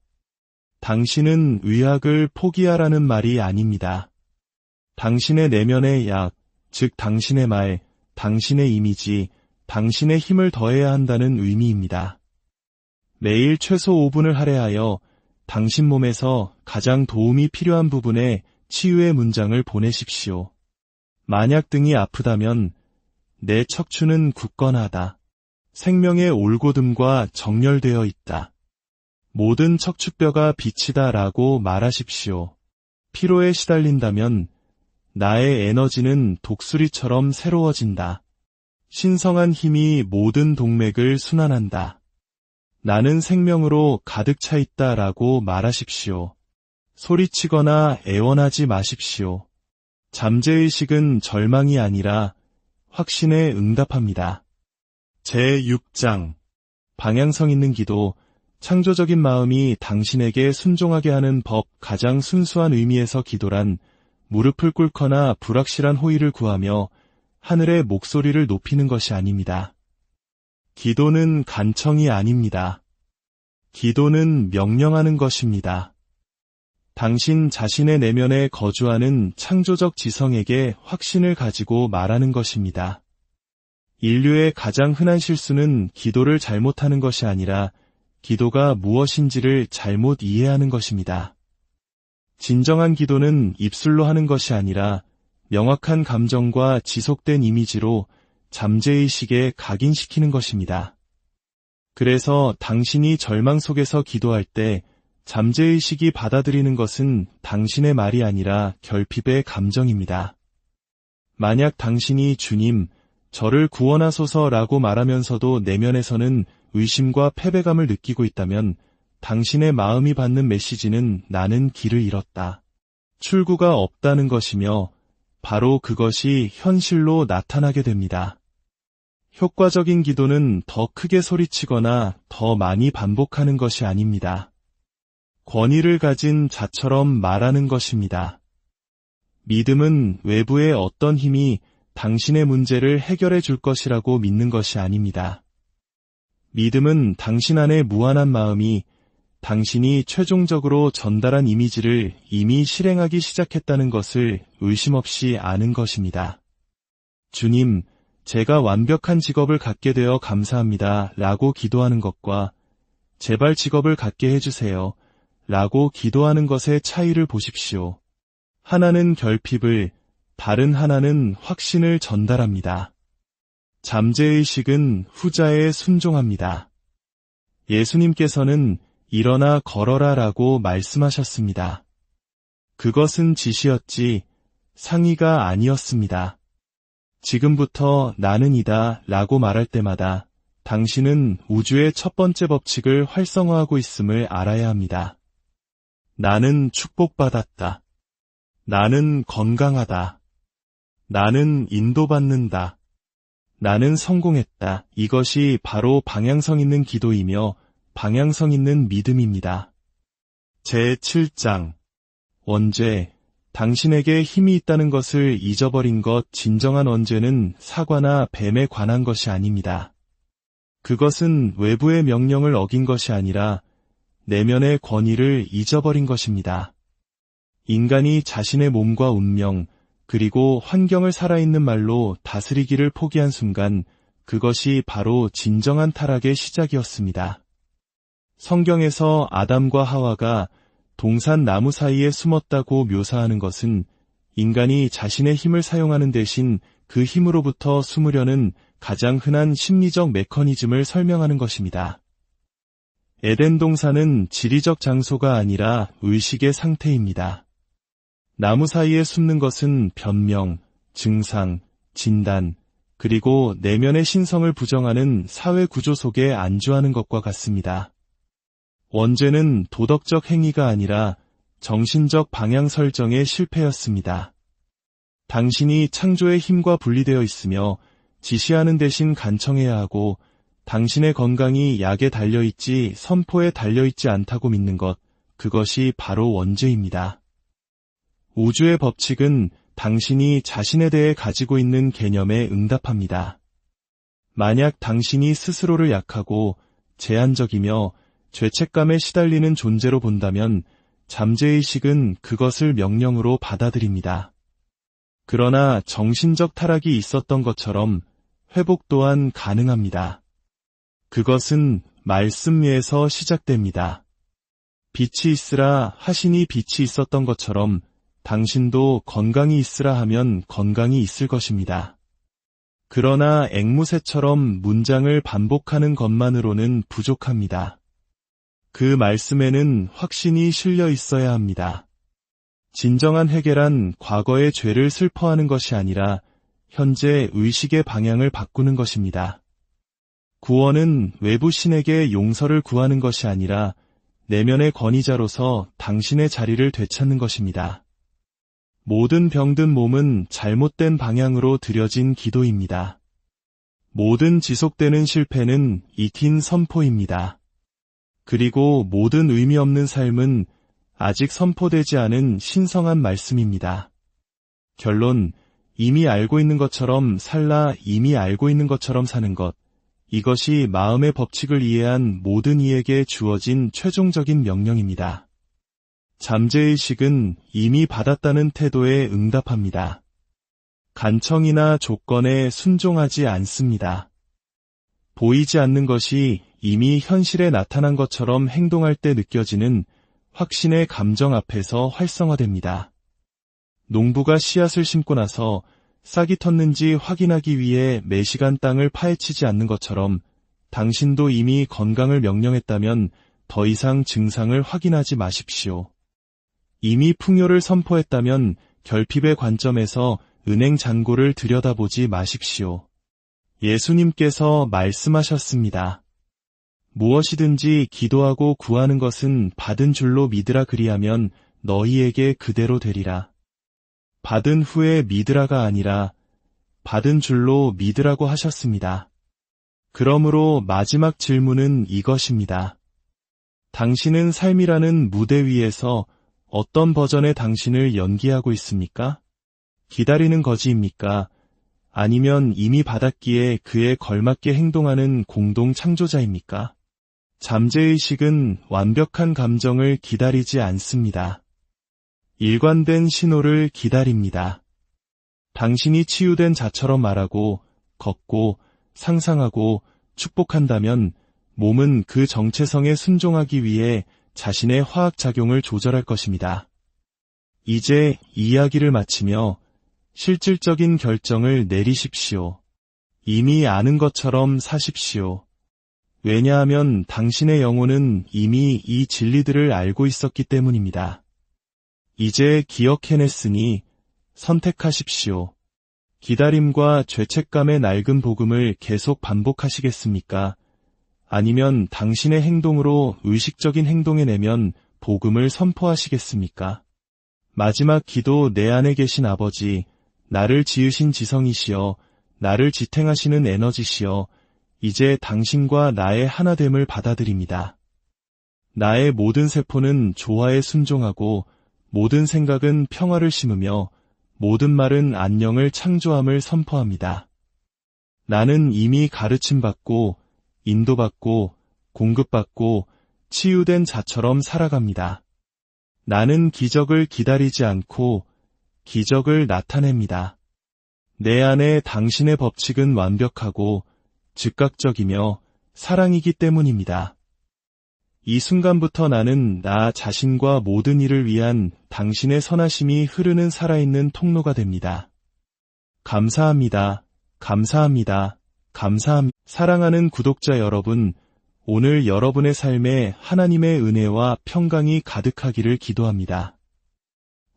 당신은 의학을 포기하라는 말이 아닙니다. 당신의 내면의 약, 즉 당신의 말, 당신의 이미지, 당신의 힘을 더해야 한다는 의미입니다. 매일 최소 5분을 할애하여 당신 몸에서 가장 도움이 필요한 부분에 치유의 문장을 보내십시오. 만약 등이 아프다면 내 척추는 굳건하다. 생명의 올곧음과 정렬되어 있다. 모든 척추뼈가 빛이다 라고 말하십시오. 피로에 시달린다면 나의 에너지는 독수리처럼 새로워진다. 신성한 힘이 모든 동맥을 순환한다. 나는 생명으로 가득 차 있다 라고 말하십시오. 소리치거나 애원하지 마십시오. 잠재의식은 절망이 아니라 확신에 응답합니다. 제6장 방향성 있는 기도, 창조적인 마음이 당신에게 순종하게 하는 법. 가장 순수한 의미에서 기도란 무릎을 꿇거나 불확실한 호의를 구하며 하늘의 목소리를 높이는 것이 아닙니다. 기도는 간청이 아닙니다. 기도는 명령하는 것입니다. 당신 자신의 내면에 거주하는 창조적 지성에게 확신을 가지고 말하는 것입니다. 인류의 가장 흔한 실수는 기도를 잘못하는 것이 아니라 기도가 무엇인지를 잘못 이해하는 것입니다. 진정한 기도는 입술로 하는 것이 아니라 명확한 감정과 지속된 이미지로 잠재의식에 각인시키는 것입니다. 그래서 당신이 절망 속에서 기도할 때 잠재의식이 받아들이는 것은 당신의 말이 아니라 결핍의 감정입니다. 만약 당신이 주님, 저를 구원하소서라고 말하면서도 내면에서는 의심과 패배감을 느끼고 있다면 당신의 마음이 받는 메시지는 나는 길을 잃었다. 출구가 없다는 것이며 바로 그것이 현실로 나타나게 됩니다. 효과적인 기도는 더 크게 소리치거나 더 많이 반복하는 것이 아닙니다. 권위를 가진 자처럼 말하는 것입니다. 믿음은 외부의 어떤 힘이 당신의 문제를 해결해 줄 것이라고 믿는 것이 아닙니다. 믿음은 당신 안의 무한한 마음이 당신이 최종적으로 전달한 이미지를 이미 실행하기 시작했다는 것을 의심 없이 아는 것입니다. 주님, 제가 완벽한 직업을 갖게 되어 감사합니다 라고 기도하는 것과 제발 직업을 갖게 해주세요 라고 기도하는 것의 차이를 보십시오. 하나는 결핍을, 다른 하나는 확신을 전달합니다. 잠재의식은 후자에 순종합니다. 예수님께서는 일어나 걸어라 라고 말씀하셨습니다. 그것은 지시였지 상의가 아니었습니다. 지금부터 나는 이다 라고 말할 때마다 당신은 우주의 첫 번째 법칙을 활성화하고 있음을 알아야 합니다. 나는 축복받았다. 나는 건강하다. 나는 인도받는다. 나는 성공했다. 이것이 바로 방향성 있는 기도이며 방향성 있는 믿음입니다. 제7장 원죄, 당신에게 힘이 있다는 것을 잊어버린 것. 진정한 원죄는 사과나 뱀에 관한 것이 아닙니다. 그것은 외부의 명령을 어긴 것이 아니라 내면의 권위를 잊어버린 것입니다. 인간이 자신의 몸과 운명, 그리고 환경을 살아있는 말로 다스리기를 포기한 순간 그것이 바로 진정한 타락의 시작이었습니다. 성경에서 아담과 하와가 동산 나무 사이에 숨었다고 묘사하는 것은 인간이 자신의 힘을 사용하는 대신 그 힘으로부터 숨으려는 가장 흔한 심리적 메커니즘을 설명하는 것입니다. 에덴 동산은 지리적 장소가 아니라 의식의 상태입니다. 나무 사이에 숨는 것은 변명, 증상, 진단, 그리고 내면의 신성을 부정하는 사회 구조 속에 안주하는 것과 같습니다. 원죄는 도덕적 행위가 아니라 정신적 방향 설정의 실패였습니다. 당신이 창조의 힘과 분리되어 있으며 지시하는 대신 간청해야 하고 당신의 건강이 약에 달려있지 선포에 달려있지 않다고 믿는 것, 그것이 바로 원죄입니다. 우주의 법칙은 당신이 자신에 대해 가지고 있는 개념에 응답합니다. 만약 당신이 스스로를 약하고 제한적이며 죄책감에 시달리는 존재로 본다면 잠재의식은 그것을 명령으로 받아들입니다. 그러나 정신적 타락이 있었던 것처럼 회복 또한 가능합니다. 그것은 말씀 위에서 시작됩니다. 빛이 있으라 하시니 빛이 있었던 것처럼 당신도 건강히 있으라 하면 건강히 있을 것입니다. 그러나 앵무새처럼 문장을 반복하는 것만으로는 부족합니다. 그 말씀에는 확신이 실려 있어야 합니다. 진정한 회개란 과거의 죄를 슬퍼하는 것이 아니라 현재 의식의 방향을 바꾸는 것입니다. 구원은 외부 신에게 용서를 구하는 것이 아니라 내면의 권위자로서 당신의 자리를 되찾는 것입니다. 모든 병든 몸은 잘못된 방향으로 들여진 기도입니다. 모든 지속되는 실패는 익힌 선포입니다. 그리고 모든 의미 없는 삶은 아직 선포되지 않은 신성한 말씀입니다. 결론, 이미 알고 있는 것처럼 살라 이미 알고 있는 것처럼 사는 것. 이것이 마음의 법칙을 이해한 모든 이에게 주어진 최종적인 명령입니다. 잠재의식은 이미 받았다는 태도에 응답합니다. 간청이나 조건에 순종하지 않습니다. 보이지 않는 것이 이미 현실에 나타난 것처럼 행동할 때 느껴지는 확신의 감정 앞에서 활성화됩니다. 농부가 씨앗을 심고 나서 싹이 텄는지 확인하기 위해 매시간 땅을 파헤치지 않는 것처럼 당신도 이미 건강을 명령했다면 더 이상 증상을 확인하지 마십시오. 이미 풍요를 선포했다면 결핍의 관점에서 은행 잔고를 들여다보지 마십시오. 예수님께서 말씀하셨습니다. 무엇이든지 기도하고 구하는 것은 받은 줄로 믿으라 그리하면 너희에게 그대로 되리라. 받은 후에 믿으라가 아니라 받은 줄로 믿으라고 하셨습니다. 그러므로 마지막 질문은 이것입니다. 당신은 삶이라는 무대 위에서 어떤 버전의 당신을 연기하고 있습니까? 기다리는 거지입니까? 아니면 이미 받았기에 그에 걸맞게 행동하는 공동 창조자입니까? 잠재의식은 완벽한 감정을 기다리지 않습니다. 일관된 신호를 기다립니다. 당신이 치유된 자처럼 말하고, 걷고, 상상하고, 축복한다면 몸은 그 정체성에 순종하기 위해 자신의 화학작용을 조절할 것입니다. 이제 이야기를 마치며 실질적인 결정을 내리십시오. 이미 아는 것처럼 사십시오. 왜냐하면 당신의 영혼은 이미 이 진리들을 알고 있었기 때문입니다. 이제 기억해냈으니 선택하십시오. 기다림과 죄책감의 낡은 복음을 계속 반복하시겠습니까? 아니면 당신의 행동으로 의식적인 행동에 내면 복음을 선포하시겠습니까? 마지막 기도. 내 안에 계신 아버지, 나를 지으신 지성이시여, 나를 지탱하시는 에너지시여, 이제 당신과 나의 하나됨을 받아들입니다. 나의 모든 세포는 조화에 순종하고 모든 생각은 평화를 심으며 모든 말은 안녕을 창조함을 선포합니다. 나는 이미 가르침받고 인도받고 공급받고 치유된 자처럼 살아갑니다. 나는 기적을 기다리지 않고 기적을 나타냅니다. 내 안에 당신의 법칙은 완벽하고 즉각적이며 사랑이기 때문입니다. 이 순간부터 나는 나 자신과 모든 일을 위한 당신의 선하심이 흐르는 살아있는 통로가 됩니다. 감사합니다. 감사합니다. 감사합니다. 사랑하는 구독자 여러분, 오늘 여러분의 삶에 하나님의 은혜와 평강이 가득하기를 기도합니다.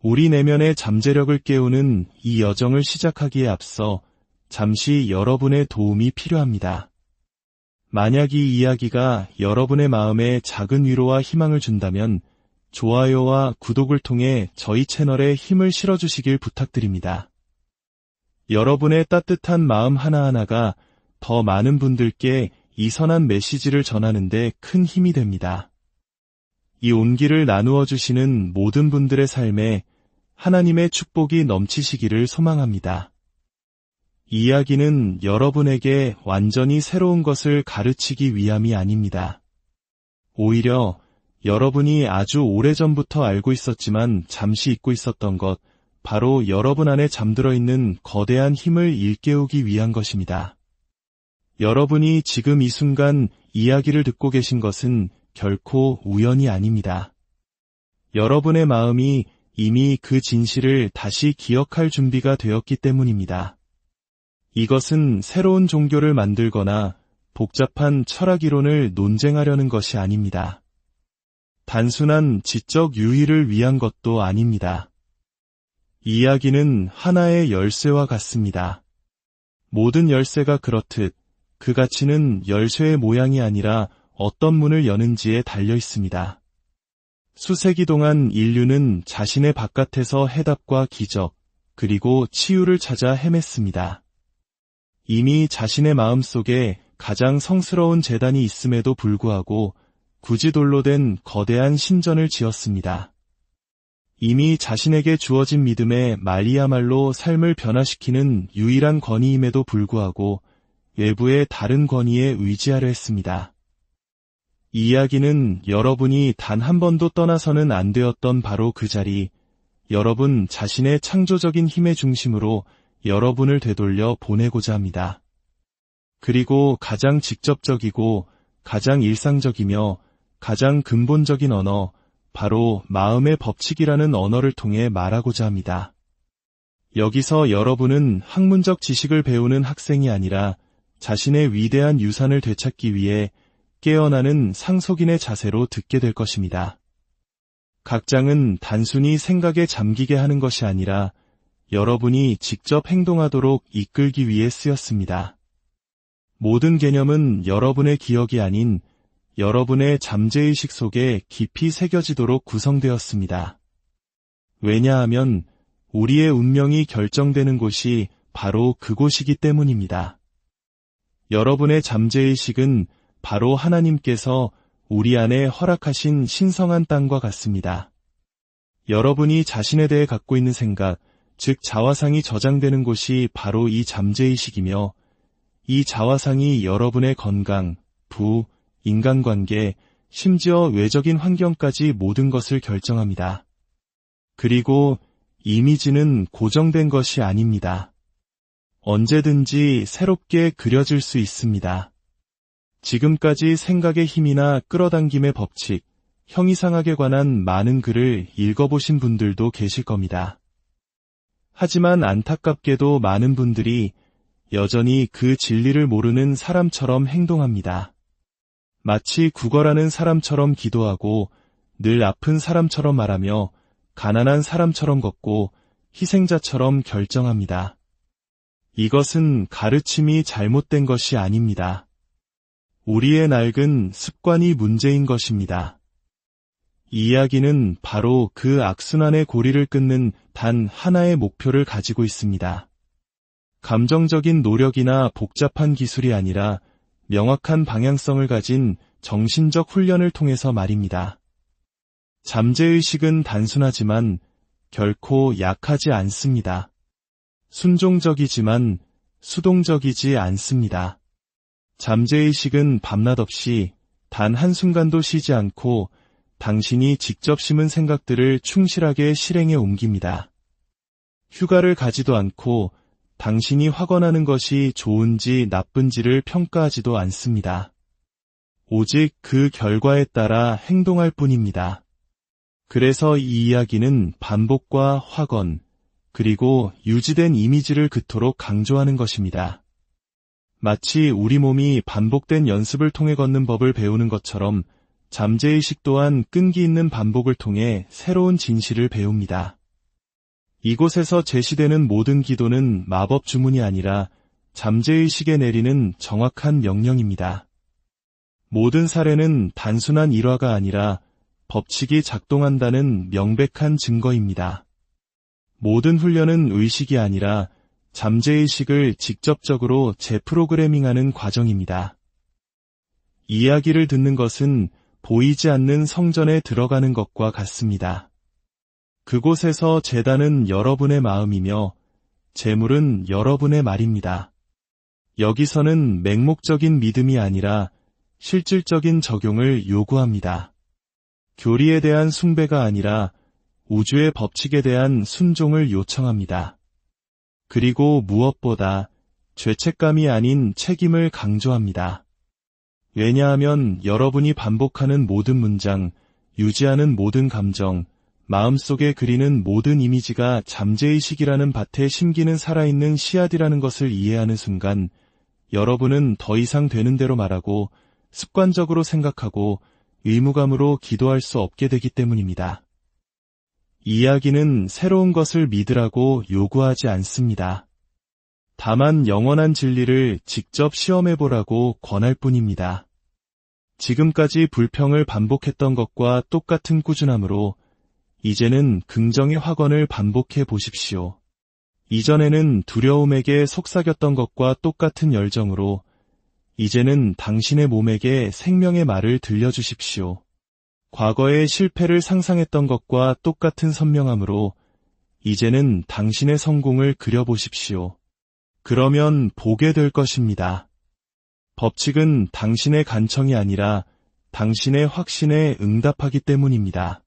우리 내면의 잠재력을 깨우는 이 여정을 시작하기에 앞서 잠시 여러분의 도움이 필요합니다. 만약 이 이야기가 여러분의 마음에 작은 위로와 희망을 준다면 좋아요와 구독을 통해 저희 채널에 힘을 실어주시길 부탁드립니다. 여러분의 따뜻한 마음 하나하나가 더 많은 분들께 이 선한 메시지를 전하는 데 큰 힘이 됩니다. 이 온기를 나누어 주시는 모든 분들의 삶에 하나님의 축복이 넘치시기를 소망합니다. 이 이야기는 여러분에게 완전히 새로운 것을 가르치기 위함이 아닙니다. 오히려 여러분이 아주 오래전부터 알고 있었지만 잠시 잊고 있었던 것, 바로 여러분 안에 잠들어 있는 거대한 힘을 일깨우기 위한 것입니다. 여러분이 지금 이 순간 이야기를 듣고 계신 것은 결코 우연이 아닙니다. 여러분의 마음이 이미 그 진실을 다시 기억할 준비가 되었기 때문입니다. 이것은 새로운 종교를 만들거나 복잡한 철학 이론을 논쟁하려는 것이 아닙니다. 단순한 지적 유희를 위한 것도 아닙니다. 이야기는 하나의 열쇠와 같습니다. 모든 열쇠가 그렇듯 그 가치는 열쇠의 모양이 아니라 어떤 문을 여는지에 달려 있습니다. 수세기 동안 인류는 자신의 바깥에서 해답과 기적, 그리고 치유를 찾아 헤맸습니다. 이미 자신의 마음속에 가장 성스러운 재단이 있음에도 불구하고 굳이 돌로 된 거대한 신전을 지었습니다. 이미 자신에게 주어진 믿음의 말이야말로 삶을 변화시키는 유일한 권위임에도 불구하고 외부의 다른 권위에 의지하려 했습니다. 이 이야기는 여러분이 단 한 번도 떠나서는 안 되었던 바로 그 자리, 여러분 자신의 창조적인 힘의 중심으로 여러분을 되돌려 보내고자 합니다. 그리고 가장 직접적이고 가장 일상적이며 가장 근본적인 언어, 바로 마음의 법칙이라는 언어를 통해 말하고자 합니다. 여기서 여러분은 학문적 지식을 배우는 학생이 아니라 자신의 위대한 유산을 되찾기 위해 깨어나는 상속인의 자세로 듣게 될 것입니다. 각 장은 단순히 생각에 잠기게 하는 것이 아니라 여러분이 직접 행동하도록 이끌기 위해 쓰였습니다. 모든 개념은 여러분의 기억이 아닌 여러분의 잠재의식 속에 깊이 새겨지도록 구성되었습니다. 왜냐하면 우리의 운명이 결정되는 곳이 바로 그곳이기 때문입니다. 여러분의 잠재의식은 바로 하나님께서 우리 안에 허락하신 신성한 땅과 같습니다. 여러분이 자신에 대해 갖고 있는 생각, 즉 자화상이 저장되는 곳이 바로 이 잠재의식이며 이 자화상이 여러분의 건강, 부, 인간관계, 심지어 외적인 환경까지 모든 것을 결정합니다. 그리고 이미지는 고정된 것이 아닙니다. 언제든지 새롭게 그려질 수 있습니다. 지금까지 생각의 힘이나 끌어당김의 법칙, 형이상학에 관한 많은 글을 읽어보신 분들도 계실 겁니다. 하지만 안타깝게도 많은 분들이 여전히 그 진리를 모르는 사람처럼 행동합니다. 마치 구걸하는 사람처럼 기도하고 늘 아픈 사람처럼 말하며 가난한 사람처럼 걷고 희생자처럼 결정합니다. 이것은 가르침이 잘못된 것이 아닙니다. 우리의 낡은 습관이 문제인 것입니다. 이 이야기는 바로 그 악순환의 고리를 끊는 단 하나의 목표를 가지고 있습니다. 감정적인 노력이나 복잡한 기술이 아니라 명확한 방향성을 가진 정신적 훈련을 통해서 말입니다. 잠재의식은 단순하지만 결코 약하지 않습니다. 순종적이지만 수동적이지 않습니다. 잠재의식은 밤낮 없이 단 한순간도 쉬지 않고 당신이 직접 심은 생각들을 충실하게 실행에 옮깁니다. 휴가를 가지도 않고 당신이 확언하는 것이 좋은지 나쁜지를 평가하지도 않습니다. 오직 그 결과에 따라 행동할 뿐입니다. 그래서 이 이야기는 반복과 확언, 그리고 유지된 이미지를 그토록 강조하는 것입니다. 마치 우리 몸이 반복된 연습을 통해 걷는 법을 배우는 것처럼 잠재의식 또한 끈기 있는 반복을 통해 새로운 진실을 배웁니다. 이곳에서 제시되는 모든 기도는 마법 주문이 아니라 잠재의식에 내리는 정확한 명령입니다. 모든 사례는 단순한 일화가 아니라 법칙이 작동한다는 명백한 증거입니다. 모든 훈련은 의식이 아니라 잠재의식을 직접적으로 재프로그래밍하는 과정입니다. 이야기를 듣는 것은 보이지 않는 성전에 들어가는 것과 같습니다. 그곳에서 제단은 여러분의 마음이며 제물은 여러분의 말입니다. 여기서는 맹목적인 믿음이 아니라 실질적인 적용을 요구합니다. 교리에 대한 숭배가 아니라 우주의 법칙에 대한 순종을 요청합니다. 그리고 무엇보다 죄책감이 아닌 책임을 강조합니다. 왜냐하면 여러분이 반복하는 모든 문장, 유지하는 모든 감정, 마음속에 그리는 모든 이미지가 잠재의식이라는 밭에 심기는 살아있는 씨앗이라는 것을 이해하는 순간 여러분은 더 이상 되는 대로 말하고 습관적으로 생각하고 의무감으로 기도할 수 없게 되기 때문입니다. 이야기는 새로운 것을 믿으라고 요구하지 않습니다. 다만 영원한 진리를 직접 시험해보라고 권할 뿐입니다. 지금까지 불평을 반복했던 것과 똑같은 꾸준함으로 이제는 긍정의 확언을 반복해 보십시오. 이전에는 두려움에게 속삭였던 것과 똑같은 열정으로 이제는 당신의 몸에게 생명의 말을 들려주십시오. 과거의 실패를 상상했던 것과 똑같은 선명함으로 이제는 당신의 성공을 그려보십시오. 그러면 보게 될 것입니다. 법칙은 당신의 간청이 아니라 당신의 확신에 응답하기 때문입니다.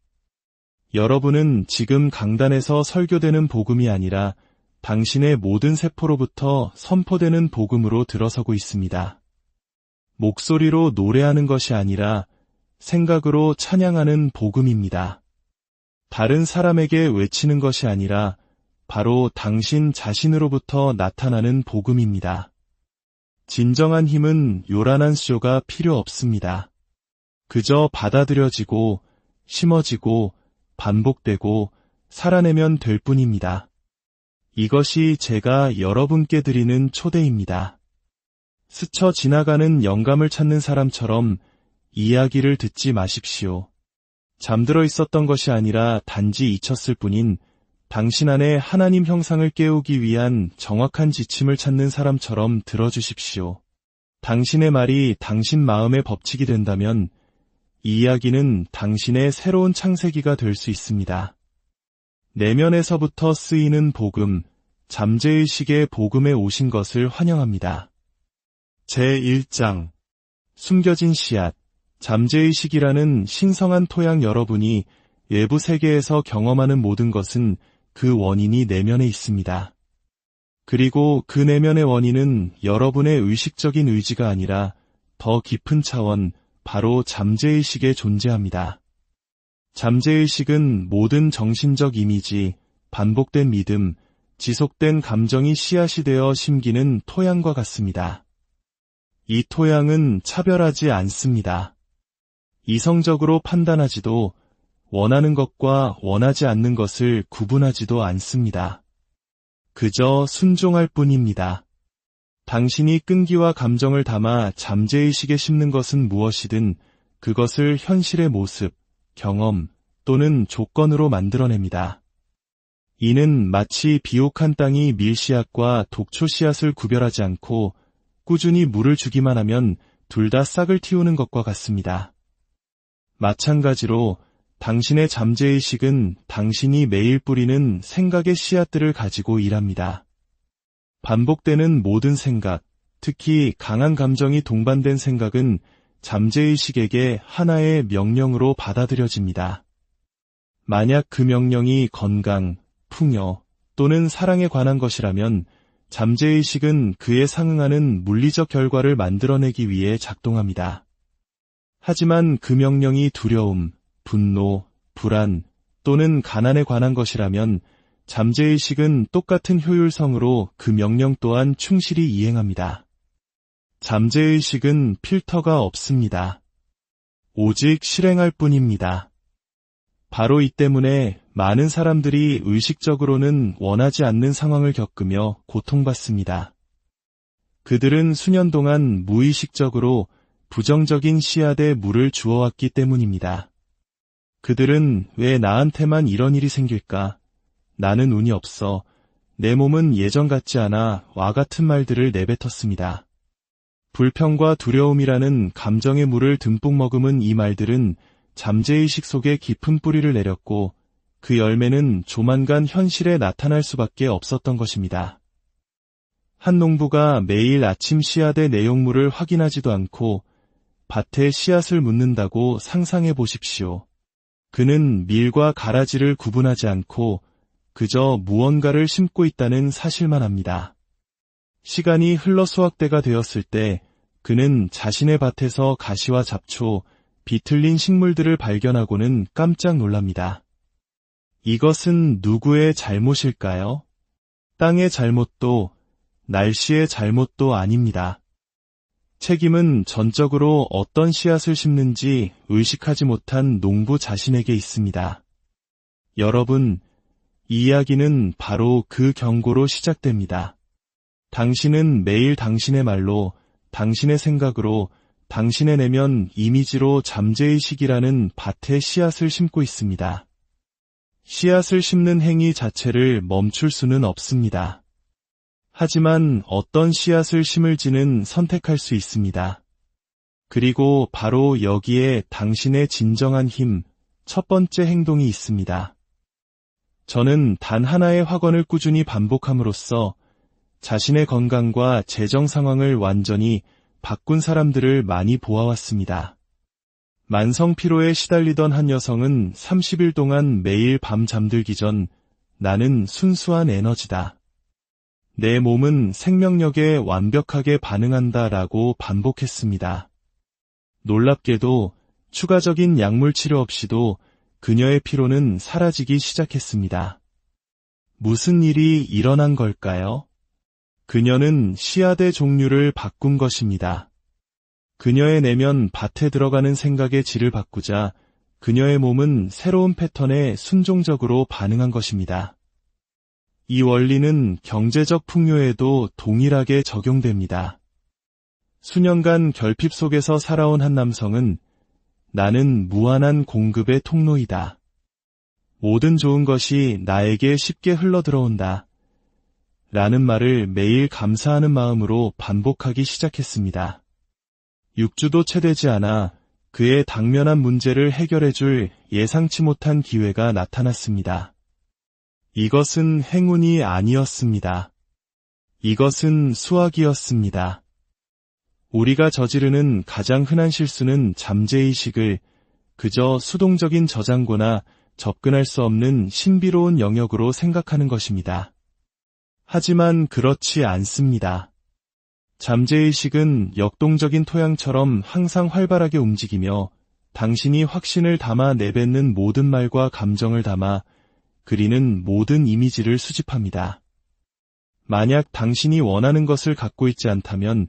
여러분은 지금 강단에서 설교되는 복음이 아니라 당신의 모든 세포로부터 선포되는 복음으로 들어서고 있습니다. 목소리로 노래하는 것이 아니라 생각으로 찬양하는 복음입니다. 다른 사람에게 외치는 것이 아니라 바로 당신 자신으로부터 나타나는 복음입니다. 진정한 힘은 요란한 수요가 필요 없습니다. 그저 받아들여지고 심어지고 반복되고 살아내면 될 뿐입니다. 이것이 제가 여러분께 드리는 초대입니다. 스쳐 지나가는 영감을 찾는 사람처럼 이야기를 듣지 마십시오. 잠들어 있었던 것이 아니라 단지 잊혔을 뿐인 당신 안에 하나님 형상을 깨우기 위한 정확한 지침을 찾는 사람처럼 들어주십시오. 당신의 말이 당신 마음의 법칙이 된다면 이 이야기는 당신의 새로운 창세기가 될 수 있습니다. 내면에서부터 쓰이는 복음, 잠재의식의 복음에 오신 것을 환영합니다. 제1장 숨겨진 씨앗, 잠재의식이라는 신성한 토양. 여러분이 외부 세계에서 경험하는 모든 것은 그 원인이 내면에 있습니다. 그리고 그 내면의 원인은 여러분의 의식적인 의지가 아니라 더 깊은 차원, 바로 잠재의식에 존재합니다. 잠재의식은 모든 정신적 이미지, 반복된 믿음, 지속된 감정이 씨앗이 되어 심기는 토양과 같습니다. 이 토양은 차별하지 않습니다. 이성적으로 판단하지도 원하는 것과 원하지 않는 것을 구분하지도 않습니다. 그저 순종할 뿐입니다. 당신이 끈기와 감정을 담아 잠재의식에 심는 것은 무엇이든 그것을 현실의 모습, 경험 또는 조건으로 만들어냅니다. 이는 마치 비옥한 땅이 밀씨앗과 독초씨앗을 구별하지 않고 꾸준히 물을 주기만 하면 둘 다 싹을 틔우는 것과 같습니다. 마찬가지로 당신의 잠재의식은 당신이 매일 뿌리는 생각의 씨앗들을 가지고 일합니다. 반복되는 모든 생각, 특히 강한 감정이 동반된 생각은 잠재의식에게 하나의 명령으로 받아들여집니다. 만약 그 명령이 건강, 풍요 또는 사랑에 관한 것이라면 잠재의식은 그에 상응하는 물리적 결과를 만들어내기 위해 작동합니다. 하지만 그 명령이 두려움, 분노, 불안 또는 가난에 관한 것이라면 잠재의식은 똑같은 효율성으로 그 명령 또한 충실히 이행합니다. 잠재의식은 필터가 없습니다. 오직 실행할 뿐입니다. 바로 이 때문에 많은 사람들이 의식적으로는 원하지 않는 상황을 겪으며 고통받습니다. 그들은 수년 동안 무의식적으로 부정적인 씨앗에 물을 주어왔기 때문입니다. 그들은 왜 나한테만 이런 일이 생길까? 나는 운이 없어. 내 몸은 예전 같지 않아. 와 같은 말들을 내뱉었습니다. 불평과 두려움이라는 감정의 물을 듬뿍 머금은 이 말들은 잠재의식 속에 깊은 뿌리를 내렸고 그 열매는 조만간 현실에 나타날 수밖에 없었던 것입니다. 한 농부가 매일 아침 씨앗의 내용물을 확인하지도 않고 밭에 씨앗을 묻는다고 상상해 보십시오. 그는 밀과 가라지를 구분하지 않고 그저 무언가를 심고 있다는 사실만 합니다. 시간이 흘러 수확대가 되었을 때 그는 자신의 밭에서 가시와 잡초, 비틀린 식물들을 발견하고는 깜짝 놀랍니다. 이것은 누구의 잘못일까요? 땅의 잘못도, 날씨의 잘못도 아닙니다. 책임은 전적으로 어떤 씨앗을 심는지 의식하지 못한 농부 자신에게 있습니다. 여러분, 이 이야기는 바로 그 경고로 시작됩니다. 당신은 매일 당신의 말로, 당신의 생각으로, 당신의 내면 이미지로 잠재의식이라는 밭에 씨앗을 심고 있습니다. 씨앗을 심는 행위 자체를 멈출 수는 없습니다. 하지만 어떤 씨앗을 심을지는 선택할 수 있습니다. 그리고 바로 여기에 당신의 진정한 힘, 첫 번째 행동이 있습니다. 저는 단 하나의 확언을 꾸준히 반복함으로써 자신의 건강과 재정 상황을 완전히 바꾼 사람들을 많이 보아왔습니다. 만성 피로에 시달리던 한 여성은 30일 동안 매일 밤 잠들기 전 나는 순수한 에너지다. 내 몸은 생명력에 완벽하게 반응한다 라고 반복했습니다. 놀랍게도 추가적인 약물 치료 없이도 그녀의 피로는 사라지기 시작했습니다. 무슨 일이 일어난 걸까요? 그녀는 씨앗의 종류를 바꾼 것입니다. 그녀의 내면 밭에 들어가는 생각의 질을 바꾸자 그녀의 몸은 새로운 패턴에 순종적으로 반응한 것입니다. 이 원리는 경제적 풍요에도 동일하게 적용됩니다. 수년간 결핍 속에서 살아온 한 남성은 나는 무한한 공급의 통로이다. 모든 좋은 것이 나에게 쉽게 흘러들어온다. 라는 말을 매일 감사하는 마음으로 반복하기 시작했습니다. 6주도 채 되지 않아 그의 당면한 문제를 해결해줄 예상치 못한 기회가 나타났습니다. 이것은 행운이 아니었습니다. 이것은 수학이었습니다. 우리가 저지르는 가장 흔한 실수는 잠재의식을 그저 수동적인 저장고나 접근할 수 없는 신비로운 영역으로 생각하는 것입니다. 하지만 그렇지 않습니다. 잠재의식은 역동적인 토양처럼 항상 활발하게 움직이며 당신이 확신을 담아 내뱉는 모든 말과 감정을 담아 그리는 모든 이미지를 수집합니다. 만약 당신이 원하는 것을 갖고 있지 않다면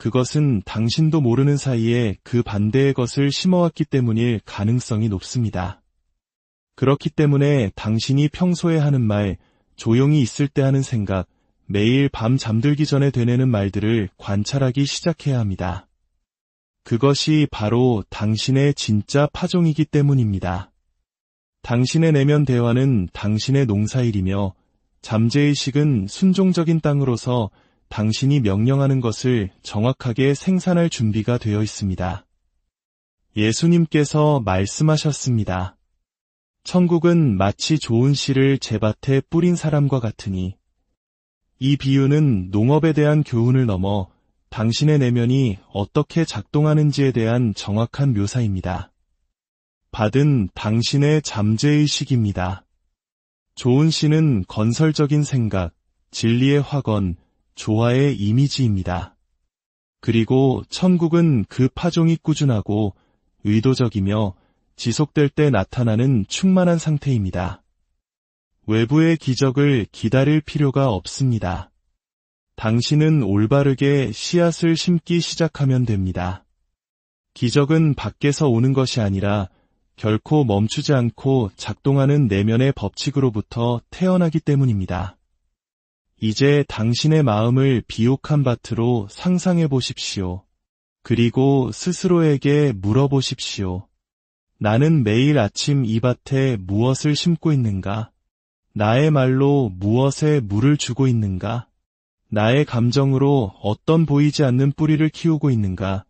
그것은 당신도 모르는 사이에 그 반대의 것을 심어왔기 때문일 가능성이 높습니다. 그렇기 때문에 당신이 평소에 하는 말, 조용히 있을 때 하는 생각, 매일 밤 잠들기 전에 되뇌는 말들을 관찰하기 시작해야 합니다. 그것이 바로 당신의 진짜 파종이기 때문입니다. 당신의 내면 대화는 당신의 농사일이며 잠재의식은 순종적인 땅으로서 당신이 명령하는 것을 정확하게 생산할 준비가 되어 있습니다. 예수님께서 말씀하셨습니다. 천국은 마치 좋은 씨를 제 밭에 뿌린 사람과 같으니 이 비유는 농업에 대한 교훈을 넘어 당신의 내면이 어떻게 작동하는지에 대한 정확한 묘사입니다. 밭은 당신의 잠재의식입니다. 좋은 씨는 건설적인 생각, 진리의 확언, 조화의 이미지입니다. 그리고 천국은 그 파종이 꾸준하고 의도적이며 지속될 때 나타나는 충만한 상태입니다. 외부의 기적을 기다릴 필요가 없습니다. 당신은 올바르게 씨앗을 심기 시작하면 됩니다. 기적은 밖에서 오는 것이 아니라 결코 멈추지 않고 작동하는 내면의 법칙으로부터 태어나기 때문입니다. 이제 당신의 마음을 비옥한 밭으로 상상해 보십시오. 그리고 스스로에게 물어보십시오. 나는 매일 아침 이 밭에 무엇을 심고 있는가? 나의 말로 무엇에 물을 주고 있는가? 나의 감정으로 어떤 보이지 않는 뿌리를 키우고 있는가?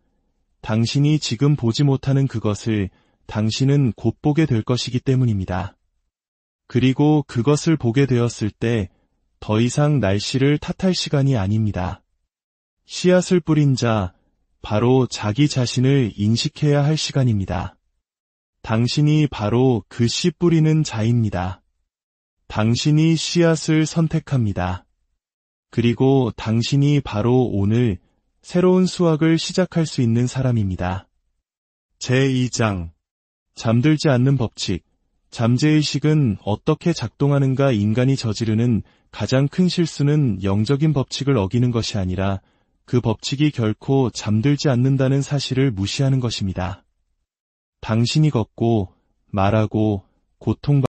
당신이 지금 보지 못하는 그것을 당신은 곧 보게 될 것이기 때문입니다. 그리고 그것을 보게 되었을 때 더 이상 날씨를 탓할 시간이 아닙니다. 씨앗을 뿌린 자, 바로 자기 자신을 인식해야 할 시간입니다. 당신이 바로 그 씨 뿌리는 자입니다. 당신이 씨앗을 선택합니다. 그리고 당신이 바로 오늘 새로운 수확을 시작할 수 있는 사람입니다. 제2장 잠들지 않는 법칙, 잠재의식은 어떻게 작동하는가 인간이 저지르는 가장 큰 실수는 영적인 법칙을 어기는 것이 아니라 그 법칙이 결코 잠들지 않는다는 사실을 무시하는 것입니다. 당신이 걷고 말하고 고통받고